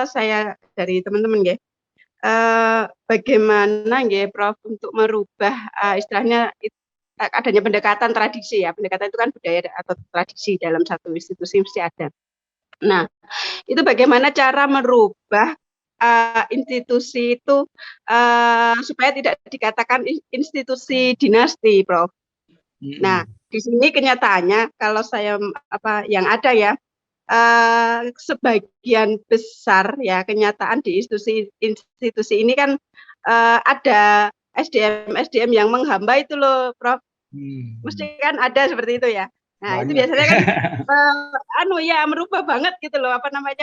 Saya dari teman-teman ya. Bagaimana ya, Prof, untuk merubah istilahnya adanya pendekatan tradisi ya. Pendekatan itu kan budaya atau tradisi dalam satu institusi mesti ada. Nah, itu bagaimana cara merubah institusi itu supaya tidak dikatakan institusi dinasti, Prof. Nah, di sini kenyataannya kalau saya yang ada ya, sebagian besar ya kenyataan di institusi ini kan ada SDM yang menghamba itu loh, Prof. Mesti kan ada seperti itu ya. Nah, itu biasanya kan merubah banget gitu loh,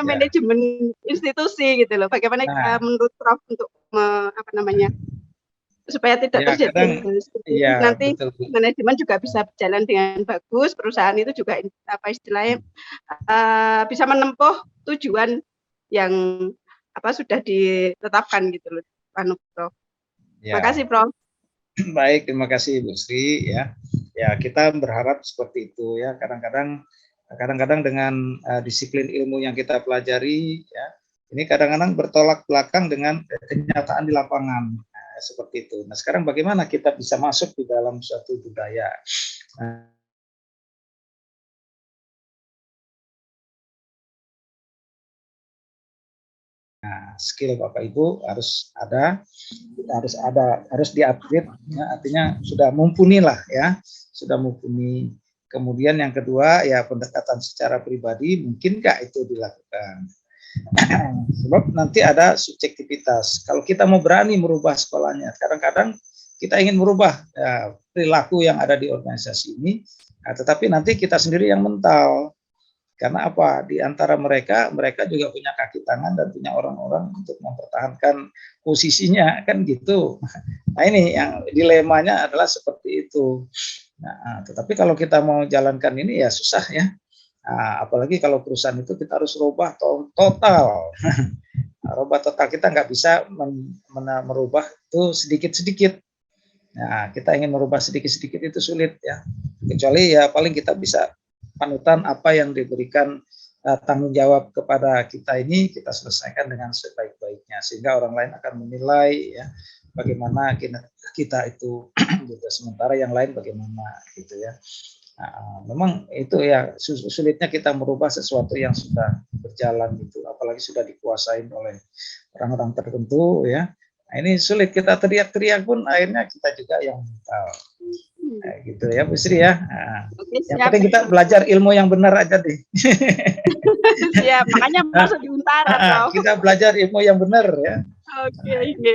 manajemen institusi gitu loh. Bagaimana menurut Prof untuk supaya tidak terjadi nanti betul. Manajemen juga bisa berjalan dengan bagus, perusahaan itu juga istilahnya bisa menempuh tujuan yang sudah ditetapkan gitu loh, Prof. Terima kasih, Prof. Baik, terima kasih Bu Sri ya. Ya, kita berharap seperti itu ya. Kadang-kadang dengan disiplin ilmu yang kita pelajari ya, ini kadang-kadang bertolak belakang dengan kenyataan di lapangan. Seperti itu. Nah, sekarang bagaimana kita bisa masuk di dalam suatu budaya? Nah, skill Bapak Ibu harus di-upgrade, ya, artinya sudah mumpuni lah ya, sudah mumpuni. Kemudian yang kedua ya pendekatan secara pribadi, mungkinkah itu dilakukan? Sebab nanti ada subjektivitas. Kalau kita mau berani merubah sekolahnya, kadang-kadang kita ingin merubah perilaku yang ada di organisasi ini, tetapi nanti kita sendiri yang mental. Karena apa? Di antara mereka juga punya kaki tangan dan punya orang-orang untuk mempertahankan posisinya, kan gitu. Nah, ini yang dilemanya adalah seperti itu. Nah, tetapi kalau kita mau jalankan ini ya susah ya. Nah, apalagi kalau perusahaan itu kita harus rubah total. Rubah total, kita nggak bisa merubah itu sedikit-sedikit. Nah, kita ingin merubah sedikit-sedikit itu sulit ya. Kecuali ya paling kita bisa panutan apa yang diberikan tanggung jawab kepada kita ini, kita selesaikan dengan sebaik-baiknya sehingga orang lain akan menilai ya bagaimana kita itu gitu. Sementara yang lain bagaimana gitu ya. Nah, memang itu ya sulitnya kita merubah sesuatu yang sudah berjalan gitu, apalagi sudah dikuasai oleh orang-orang tertentu ya. Nah, ini sulit, kita teriak-teriak pun akhirnya kita juga yang mental. Nah, gitu ya Bu Sri ya. Nah, yang penting kita belajar ilmu yang benar aja deh. Ya, makanya masuk di Untara. Kita belajar ilmu yang benar ya.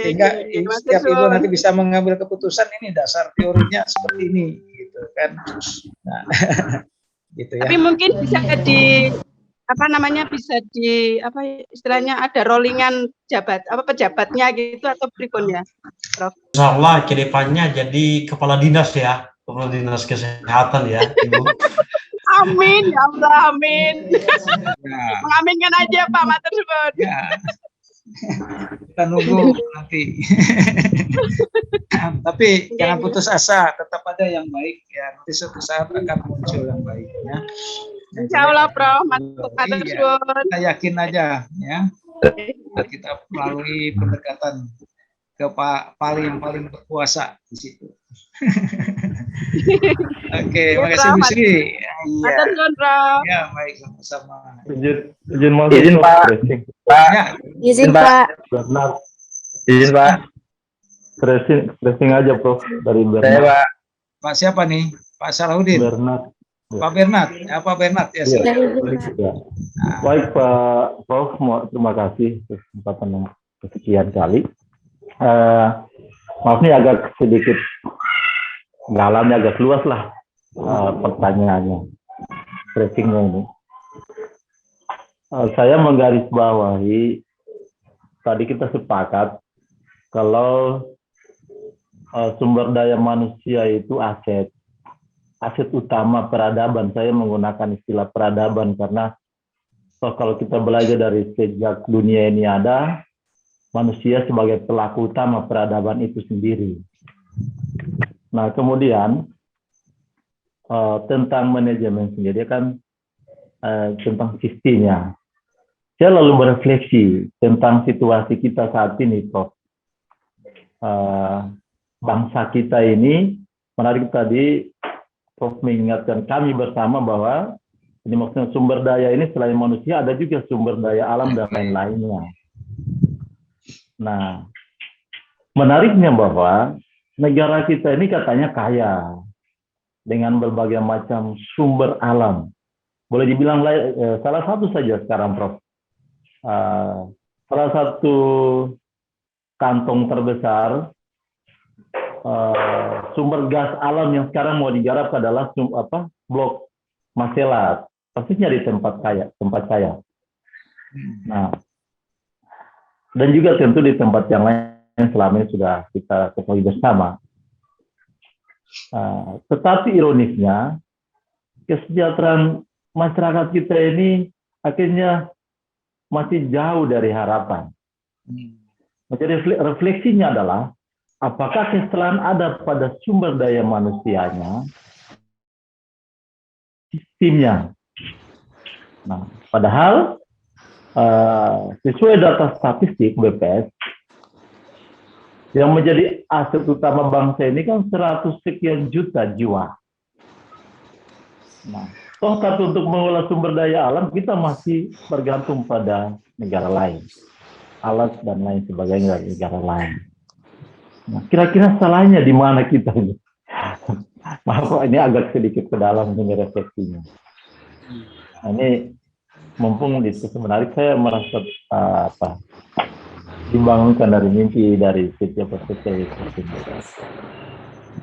Sehingga setiap ibu nanti bisa mengambil keputusan, ini dasar teorinya seperti ini gitu kan. Nah, gitu ya. Tapi mungkin bisa istilahnya ada rollingan pejabatnya gitu atau berikutnya, Prof. Insya Allah ke depannya jadi kepala dinas ya, kepala dinas kesehatan ya, Ibu. Amin, ya Allah, amin. Ya, Mengaminkan aja Pak Matur suwun. ya. Kita nunggu nanti. Tapi jangan putus asa, tetap ada yang baik ya. Nanti suatu saat akan muncul yang baik ya. Insya Allah, Prof. Matur Iya, suwun. kita yakin aja ya. Kita melalui pendekatan ke Pak Pali yang paling berkuasa di situ. Oke, Ya, makasih Prof. Bu Sri. Matur suwun, Prof. Ya, baik sama-sama. Izin mau Izin, Pak. tracing. Ya, Izin Pak. Bernard, Izin Pak. tracing aja Prof dari Saya Bernard. Pak. Pak siapa nih? Pak Salahuddin. Bernard. Pak Bernard. Ya, Pak Bernard ya. Iya. silakan. Ya. Baik Pak Prof, terima kasih atas kesempatan yang kesekian kali. Maaf nih agak sedikit dalamnya agak luas lah pertanyaannya, tracingnya ini. Saya menggarisbawahi tadi kita sepakat kalau sumber daya manusia itu aset utama peradaban. Saya menggunakan istilah peradaban karena kalau kita belajar dari sejak dunia ini ada, manusia sebagai pelaku utama peradaban itu sendiri. Nah, kemudian tentang manajemen sendiri kan tentang sistemnya. Saya lalu berefleksi tentang situasi kita saat ini, Prof. Bangsa kita ini, menarik tadi Prof mengingatkan kami bersama bahwa ini maksudnya sumber daya ini selain manusia ada juga sumber daya alam dan lain-lainnya. Nah, menariknya bahwa negara kita ini katanya kaya dengan berbagai macam sumber alam. Boleh dibilang salah satu saja sekarang, Prof. Salah satu kantong terbesar sumber gas alam yang sekarang mau digarap adalah blok Maselat, persisnya di tempat saya. Nah, dan juga tentu di tempat yang lain selama ini sudah kita ketahui bersama. Tetapi ironisnya, kesejahteraan masyarakat kita ini akhirnya masih jauh dari harapan. Jadi refleksinya adalah, apakah kesalahan ada pada sumber daya manusianya, sistemnya. Nah, padahal sesuai data statistik BPS, yang menjadi aset utama bangsa ini kan 100 sekian juta jiwa. Nah, toh untuk mengelola sumber daya alam kita masih bergantung pada negara lain, alat dan lain sebagainya dari negara lain. Nah, kira-kira salahnya di mana kita ini? Maaf, ini agak sedikit ke dalam dengan refleksinya. Nah, ini mumpung diskusi menarik, saya merasa dibangunkan dari mimpi dari setiap perspektif.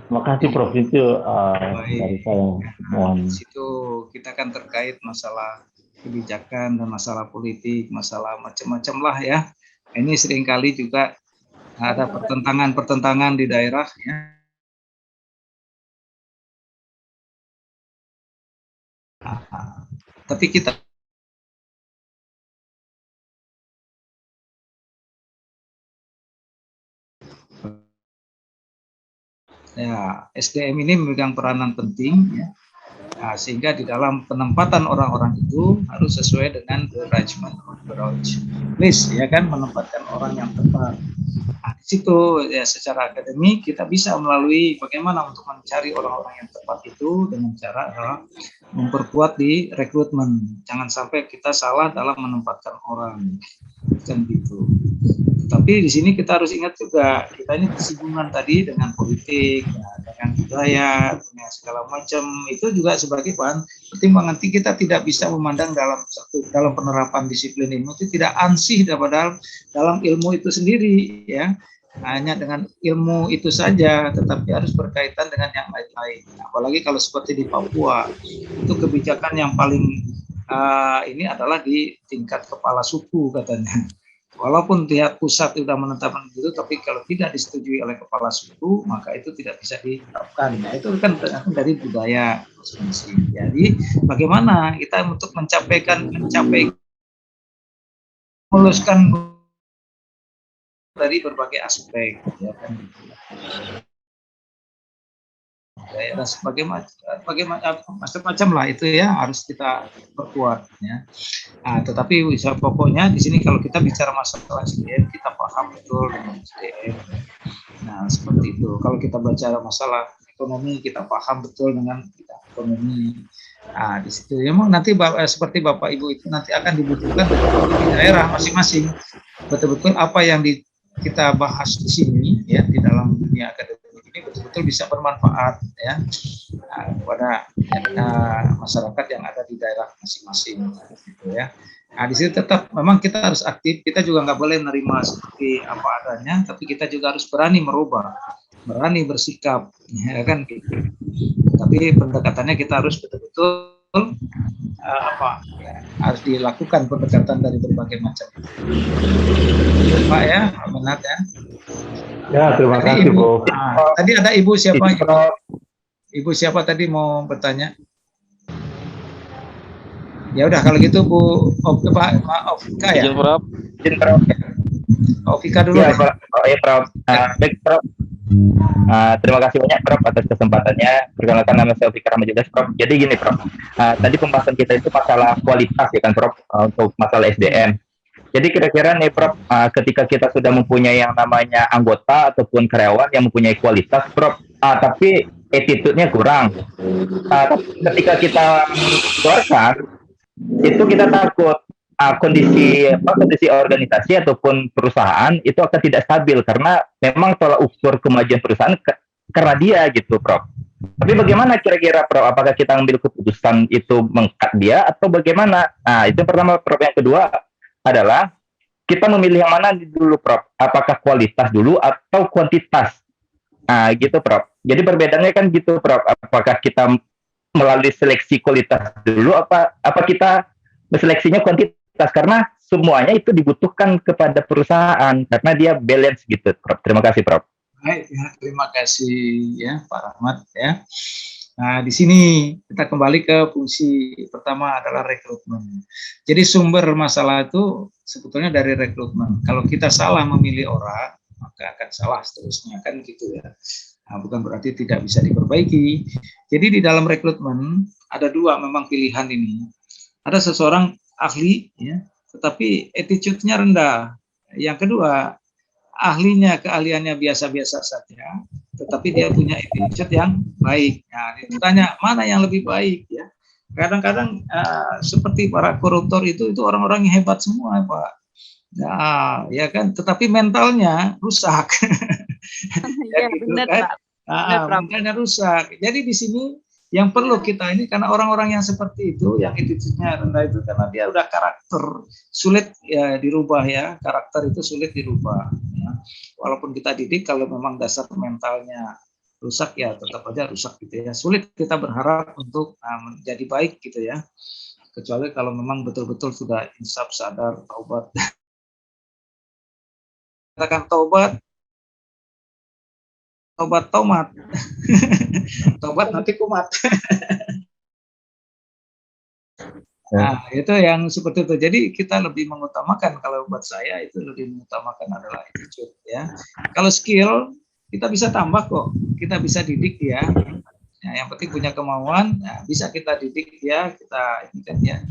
Terima kasih Prof. Itu dari saya. Mohon. Di situ kita kan terkait masalah kebijakan dan masalah politik, masalah macam-macam lah ya. Ini seringkali juga ada pertentangan di daerah ya. Tapi kita ya, SDM ini memegang peranan penting ya. Nah, sehingga di dalam penempatan orang-orang itu harus sesuai dengan the arrangement of the list ya kan, menempatkan orang yang tepat. Nah, di situ ya secara akademik kita bisa melalui bagaimana untuk mencari orang-orang yang tepat itu dengan cara memperkuat di rekrutmen. Jangan sampai kita salah dalam menempatkan orang kan gitu. Tapi di sini kita harus ingat juga, kita ini bersinggungan tadi dengan politik, ya, dengan budaya, dengan segala macam, itu juga sebagai bahan pertimbangan. Kita tidak bisa memandang dalam penerapan disiplin ilmu itu tidak ansih dalam ilmu itu sendiri, ya. Hanya dengan ilmu itu saja, tetapi harus berkaitan dengan yang lain-lain. Apalagi kalau seperti di Papua, itu kebijakan yang paling ini adalah di tingkat kepala suku katanya. walaupun pihak pusat sudah menetapkan itu, tapi kalau tidak disetujui oleh kepala suku, maka itu tidak bisa diterapkan. Nah, itu kan tergantung dari budaya masing-masing. Jadi bagaimana kita untuk meluluskan dari berbagai aspek, ya kan? Ya, macam-macam lah itu ya, harus kita perkuat ya. Nah, tetapi pokoknya di sini kalau kita bicara masalah SDM, kita paham betul dengan SDM. Nah, seperti itu. Kalau kita bicara masalah ekonomi, kita paham betul dengan ekonomi. Nah, di situ memang nanti seperti Bapak Ibu itu nanti akan dibutuhkan di daerah masing-masing. Betul-betul apa yang kita bahas di sini ya, di dalam dunia akademik ini betul-betul bisa bermanfaat ya kepada masyarakat yang ada di daerah masing-masing gitu ya. Nah, di situ tetap memang kita harus aktif, kita juga nggak boleh menerima seperti apa adanya, tapi kita juga harus berani merubah, berani bersikap ya kan gitu. Tapi pendekatannya kita harus betul-betul harus dilakukan pendekatan dari berbagai macam. Pak ya, Menat ya. Ya, terima kasih, Bu. Tadi ada Ibu siapa? Ibu siapa tadi mau bertanya? Ya udah kalau gitu Bu Ofika ya. Ofika dulu. Ya, Prof. Baik, Prof. Terima kasih banyak, Prof, atas kesempatannya. Perkenalkan, nama saya Ofika Rahmajudas, Prof. Jadi gini, Prof. Tadi pembahasan kita itu masalah kualitas ya kan, Prof, untuk masalah SDM. Jadi kira-kira nih, Prof, ketika kita sudah mempunyai yang namanya anggota ataupun karyawan yang mempunyai kualitas, Prof, tapi attitude-nya kurang. Ketika kita keluarkan, itu kita takut kondisi organisasi ataupun perusahaan itu akan tidak stabil karena memang tolak ukur kemajuan perusahaan karena dia gitu, Prof. Tapi bagaimana kira-kira, Prof? Apakah kita ambil keputusan itu meng-cut dia atau bagaimana? Nah, itu yang pertama, Prof. Yang kedua adalah kita memilih yang mana dulu, Prof. Apakah kualitas dulu atau kuantitas? Nah, gitu, Prof. Jadi perbedaannya kan gitu, Prof. Apakah kita melalui seleksi kualitas dulu apa kita seleksinya kuantitas? Karena semuanya itu dibutuhkan kepada perusahaan karena dia balance gitu, Prof. Terima kasih, Prof. Baik, ya, terima kasih ya Pak Rahmat ya. Nah, di sini kita kembali ke fungsi pertama adalah rekrutmen. Jadi sumber masalah itu sebetulnya dari rekrutmen. Kalau kita salah memilih orang, maka akan salah seterusnya kan gitu ya. Nah, bukan berarti tidak bisa diperbaiki. Jadi di dalam rekrutmen ada dua memang pilihan ini. Ada seseorang ahli ya, tetapi attitude-nya rendah. Yang kedua, keahliannya biasa-biasa saja, tetapi dia punya attitude yang baik. Nah, ditanya mana yang lebih baik ya. Kadang-kadang seperti para koruptor itu orang-orang yang hebat semua, Pak. Nah, ya kan, tetapi mentalnya rusak. Ya, gitu, benar, kan? Mentalnya rusak. Jadi di sini yang perlu kita ini karena orang-orang yang seperti itu, yang attitude-nya rendah itu karena dia udah karakter sulit ya dirubah ya, karakter itu sulit dirubah. Ya. Walaupun kita didik, kalau memang dasar mentalnya rusak ya tetap aja rusak gitu ya. Sulit kita berharap untuk menjadi baik gitu ya. Kecuali kalau memang betul-betul sudah insaf, sadar, taubat. Katakan taubat. Tomat. Tobat nanti kumat. Nah, itu yang seperti itu. Jadi kita lebih mengutamakan, kalau buat saya itu lebih mengutamakan adalah attitude ya. Kalau skill kita bisa tambah kok. Kita bisa didik ya. Yang penting punya kemauan, nah, bisa kita didik ya, kita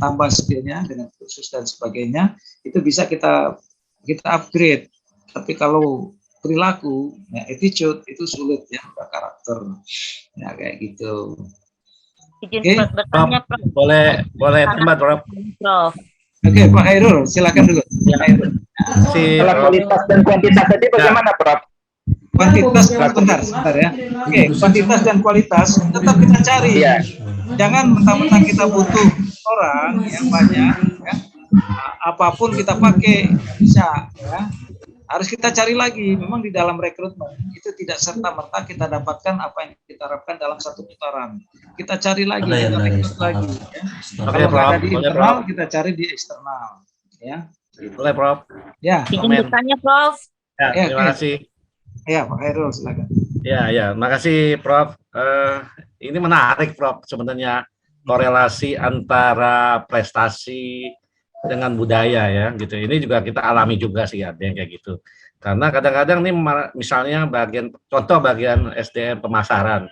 tambah skillnya dengan kursus dan sebagainya. Itu bisa kita upgrade. Tapi kalau perilaku, ya, attitude itu sulit ya, karakter, ya kayak gitu. Izin bertanya, Prof. Boleh tempat, Prof. Oke, Pak Hairul, silakan dulu. Kalau kualitas dan kuantitas tadi bagaimana, Prof? Kuantitas, sebentar ya. Oke, kuantitas dan kualitas tetap kita cari. Ya. Jangan mentang-mentang kita butuh orang yang banyak, ya. Apapun kita pakai bisa, ya. Harus kita cari lagi. Memang di dalam rekrutmen itu tidak serta-merta kita dapatkan apa yang kita harapkan dalam satu putaran. Kita cari lagi, kita rekrut lagi. Ya. Kalau ada di internal, kita cari di eksternal. Ya. Boleh, Prof. Ya. Izin Komen. bertanya, Prof. Ya, Ya, terima oke. kasih. Ya, Pak Khairul, silakan. Ya, makasih Prof. Ini menarik Prof. Sebenarnya korelasi antara prestasi dengan budaya ya, gitu. Ini juga kita alami juga sih ada yang kayak gitu. Karena kadang-kadang nih misalnya contoh bagian SDM pemasaran.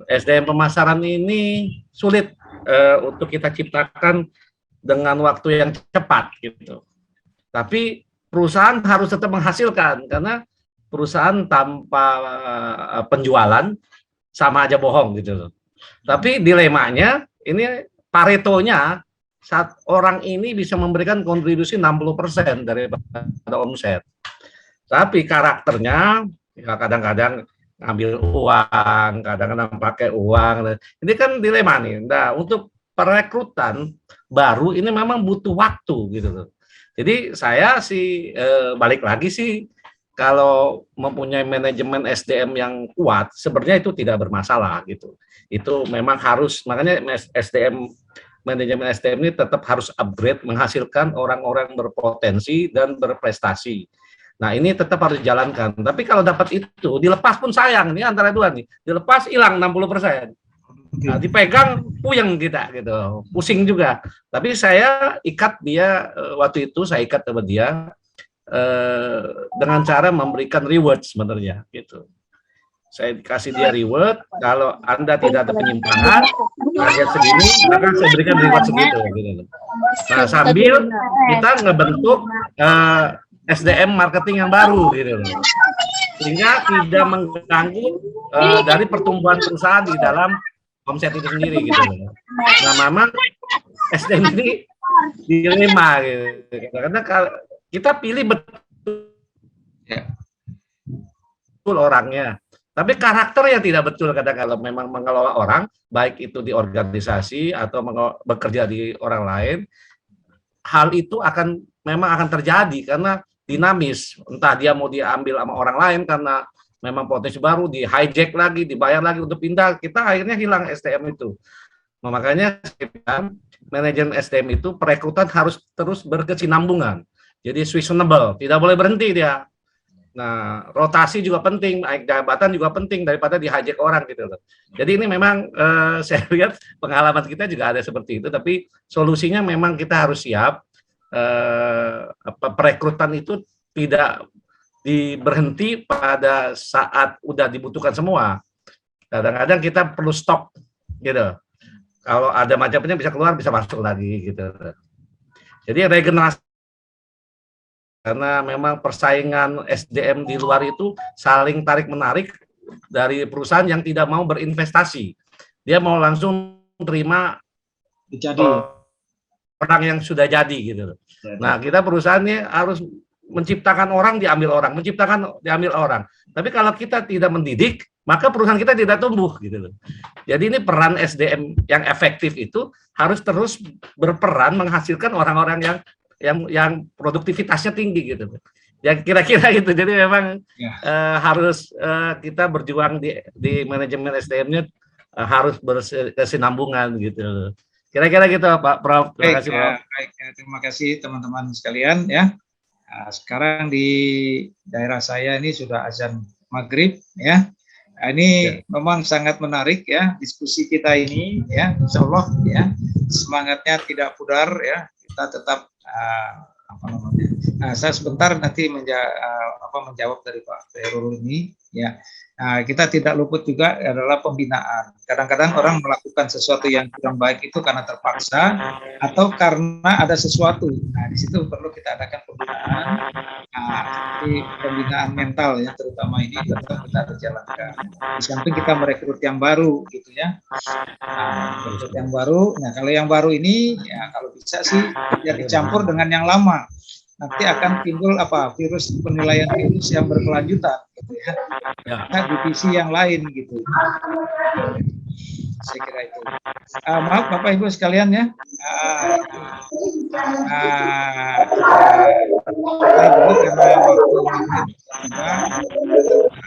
SDM pemasaran ini sulit untuk kita ciptakan dengan waktu yang cepat gitu. Tapi perusahaan harus tetap menghasilkan karena perusahaan tanpa penjualan sama aja bohong gitu. Tapi dilemanya ini Paretonya saat orang ini bisa memberikan kontribusi 60% daripada omset. Tapi karakternya ya kadang-kadang ngambil uang, kadang-kadang pakai uang. Ini kan dilema nih. Nah, untuk perekrutan baru ini memang butuh waktu gitu loh. Jadi saya sih balik lagi sih kalau mempunyai manajemen SDM yang kuat, sebenarnya itu tidak bermasalah gitu. Itu memang harus, makanya manajemen SDM ini tetap harus upgrade, menghasilkan orang-orang berpotensi dan berprestasi. Nah ini tetap harus dijalankan. Tapi kalau dapat itu, dilepas pun sayang, ini antara dua nih, dilepas hilang 60%. Nah, dipegang puyeng kita gitu, pusing juga. Tapi saya ikat dia waktu itu saya ikat sama dia dengan cara memberikan reward sebenarnya gitu. Saya kasih dia reward, kalau Anda tidak ada penyimpangan target segini, maka saya berikan reward segitu gitu. Nah, sambil kita ngebentuk SDM marketing yang baru gitu loh. Sehingga tidak mengganggu dari pertumbuhan perusahaan di dalam omset itu sendiri gitu. Nah, memang SDM ini dilema gitu. Karena kita pilih betul orangnya, tapi karakternya tidak betul kadang kalau memang mengelola orang, baik itu di organisasi atau bekerja di orang lain, hal itu memang akan terjadi karena dinamis. Entah dia mau diambil sama orang lain karena memang potensi baru, di hijack lagi, dibayar lagi untuk pindah, kita akhirnya hilang SDM itu. Nah, makanya manajemen SDM itu perekrutan harus terus berkesinambungan. Jadi seasonable, tidak boleh berhenti dia. Nah, rotasi juga penting, naik jabatan juga penting daripada di hijack orang gitu loh. Jadi ini memang saya lihat pengalaman kita juga ada seperti itu, tapi solusinya memang kita harus siap. Perekrutan itu tidak berhenti pada saat udah dibutuhkan semua. Kadang-kadang kita perlu stop gitu. Kalau ada macamnya bisa keluar, bisa masuk lagi gitu. Jadi regenerasi, karena memang persaingan SDM di luar itu saling tarik-menarik dari perusahaan yang tidak mau berinvestasi. Dia mau langsung terima orang yang sudah jadi gitu. Nah, kita perusahaannya harus menciptakan orang, diambil orang, menciptakan, diambil orang. Tapi kalau kita tidak mendidik, maka perusahaan kita tidak tumbuh gitu loh. Jadi ini peran SDM yang efektif itu harus terus berperan menghasilkan orang-orang yang produktivitasnya tinggi gitu. Ya kira-kira gitu. Jadi memang harus kita berjuang di manajemen SDM-nya harus berkesinambungan gitu. Kira-kira gitu Pak Prof. Terima kasih Prof. Baik, terima kasih teman-teman sekalian ya. Nah, sekarang di daerah saya ini sudah azan maghrib ya. Nah, ini memang sangat menarik ya diskusi kita ini ya. Insya Allah ya semangatnya tidak pudar ya. Kita tetap Nah, saya sebentar nanti menjawab dari Pak Khairul ini ya. Nah, kita tidak luput juga adalah pembinaan. Kadang-kadang orang melakukan sesuatu yang kurang baik itu karena terpaksa atau karena ada sesuatu. Nah, di situ perlu kita adakan pembinaan. Nah, seperti pembinaan mental ya, terutama ini tetap kita jalankan. Di samping kita merekrut yang baru gitu ya. Nah, merekrut yang baru. Nah, kalau yang baru ini ya kalau bisa sih ya dicampur dengan yang lama. Nanti akan timbul virus penilaian virus yang berkelanjutan gitu ya. Nah, divisi yang lain gitu. Saya kira itu. Maaf Bapak Ibu sekalian ya.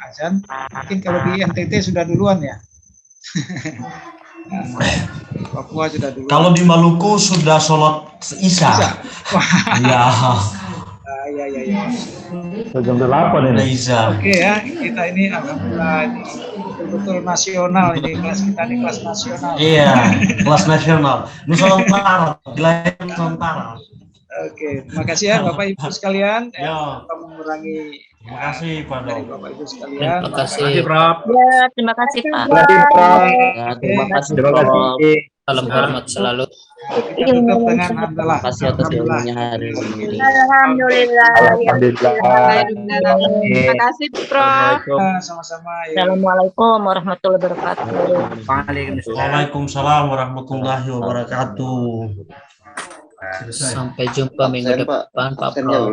Azan. Mungkin kalau di NTT sudah duluan ya. Papua sudah duluan. Kalau di Maluku sudah sholat Isya. Ya. Ya. Jam 8 ini. Oke ya, kita ini alhamdulillah ini betul-betul nasional ini kelas kita ini kelas nasional. Iya, kelas nasional. Nusantara, wilayah Nusantara. Oke, terima kasih ya Bapak Ibu sekalian. Kita mengurangi. Terima kasih Pak Dok. Bapak Ibu sekalian. Terima kasih, Prof. Ya, terima kasih Pak. Terima kasih, Terima kasih. Salam hormat selalu. Kita tutup dengan alhamdulillah. Terima kasih atas ilmunya hari ini. Alhamdulillah. Terima kasih, Prof. Sama-sama. Assalamualaikum warahmatullahi wabarakatuh. Waalaikumsalam warahmatullahi wabarakatuh. Sampai jumpa minggu depan Pak Prof.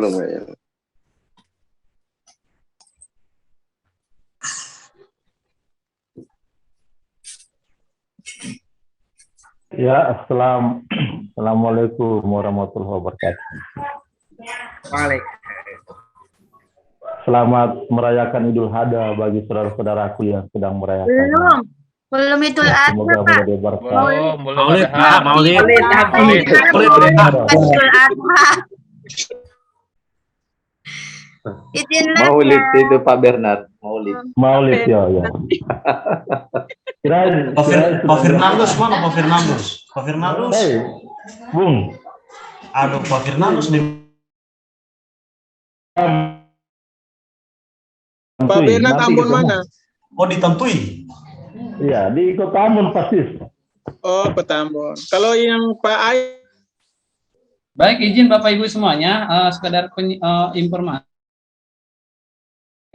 Ya, assalamualaikum warahmatullahi wabarakatuh. Selamat merayakan Idul Adha bagi saudara-saudaraku yang sedang merayakan. Belum Idul Adha, Semoga Pak. menjadi berkah. Maulid, Pak. Maulid. Idul Adha. Maulid itu Pak Bernard. Maulid ya. Kirain Pak Firnandus mana Pak Firnandus? Pak Firnandus. Bung. Aduh, Pak Firnandus di Pak Bernard Ambon mana? Oh, di Tantui. Iya, di Kota Ambon persis. Oh, Petambon. Kalau yang Pak Ai. Baik, izin Bapak Ibu semuanya, sekedar informasi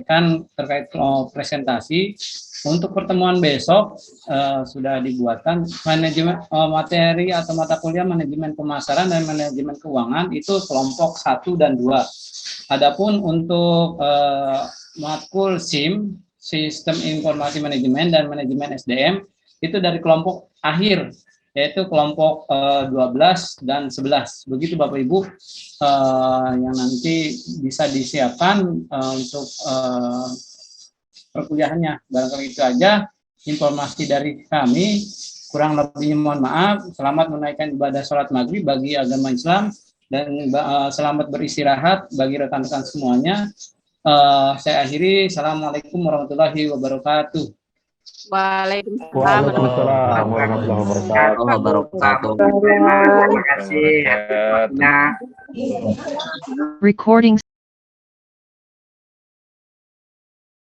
kan terkait presentasi. Untuk pertemuan besok sudah dibuatkan manajemen materi atau mata kuliah manajemen pemasaran dan manajemen keuangan itu kelompok 1 dan 2. Adapun untuk matkul SIM, Sistem Informasi Manajemen dan Manajemen SDM, itu dari kelompok akhir, yaitu kelompok 12 dan 11. Begitu Bapak Ibu yang nanti bisa disiapkan untuk perkuliahannya. Barangkali itu aja informasi dari kami. Kurang lebihnya mohon maaf. Selamat menunaikan ibadah sholat maghrib bagi agama Islam dan selamat beristirahat bagi rekan-rekan semuanya. Saya akhiri. Assalamualaikum warahmatullahi wabarakatuh. Waalaikumsalam warahmatullahi wabarakatuh. Terima kasih. Recording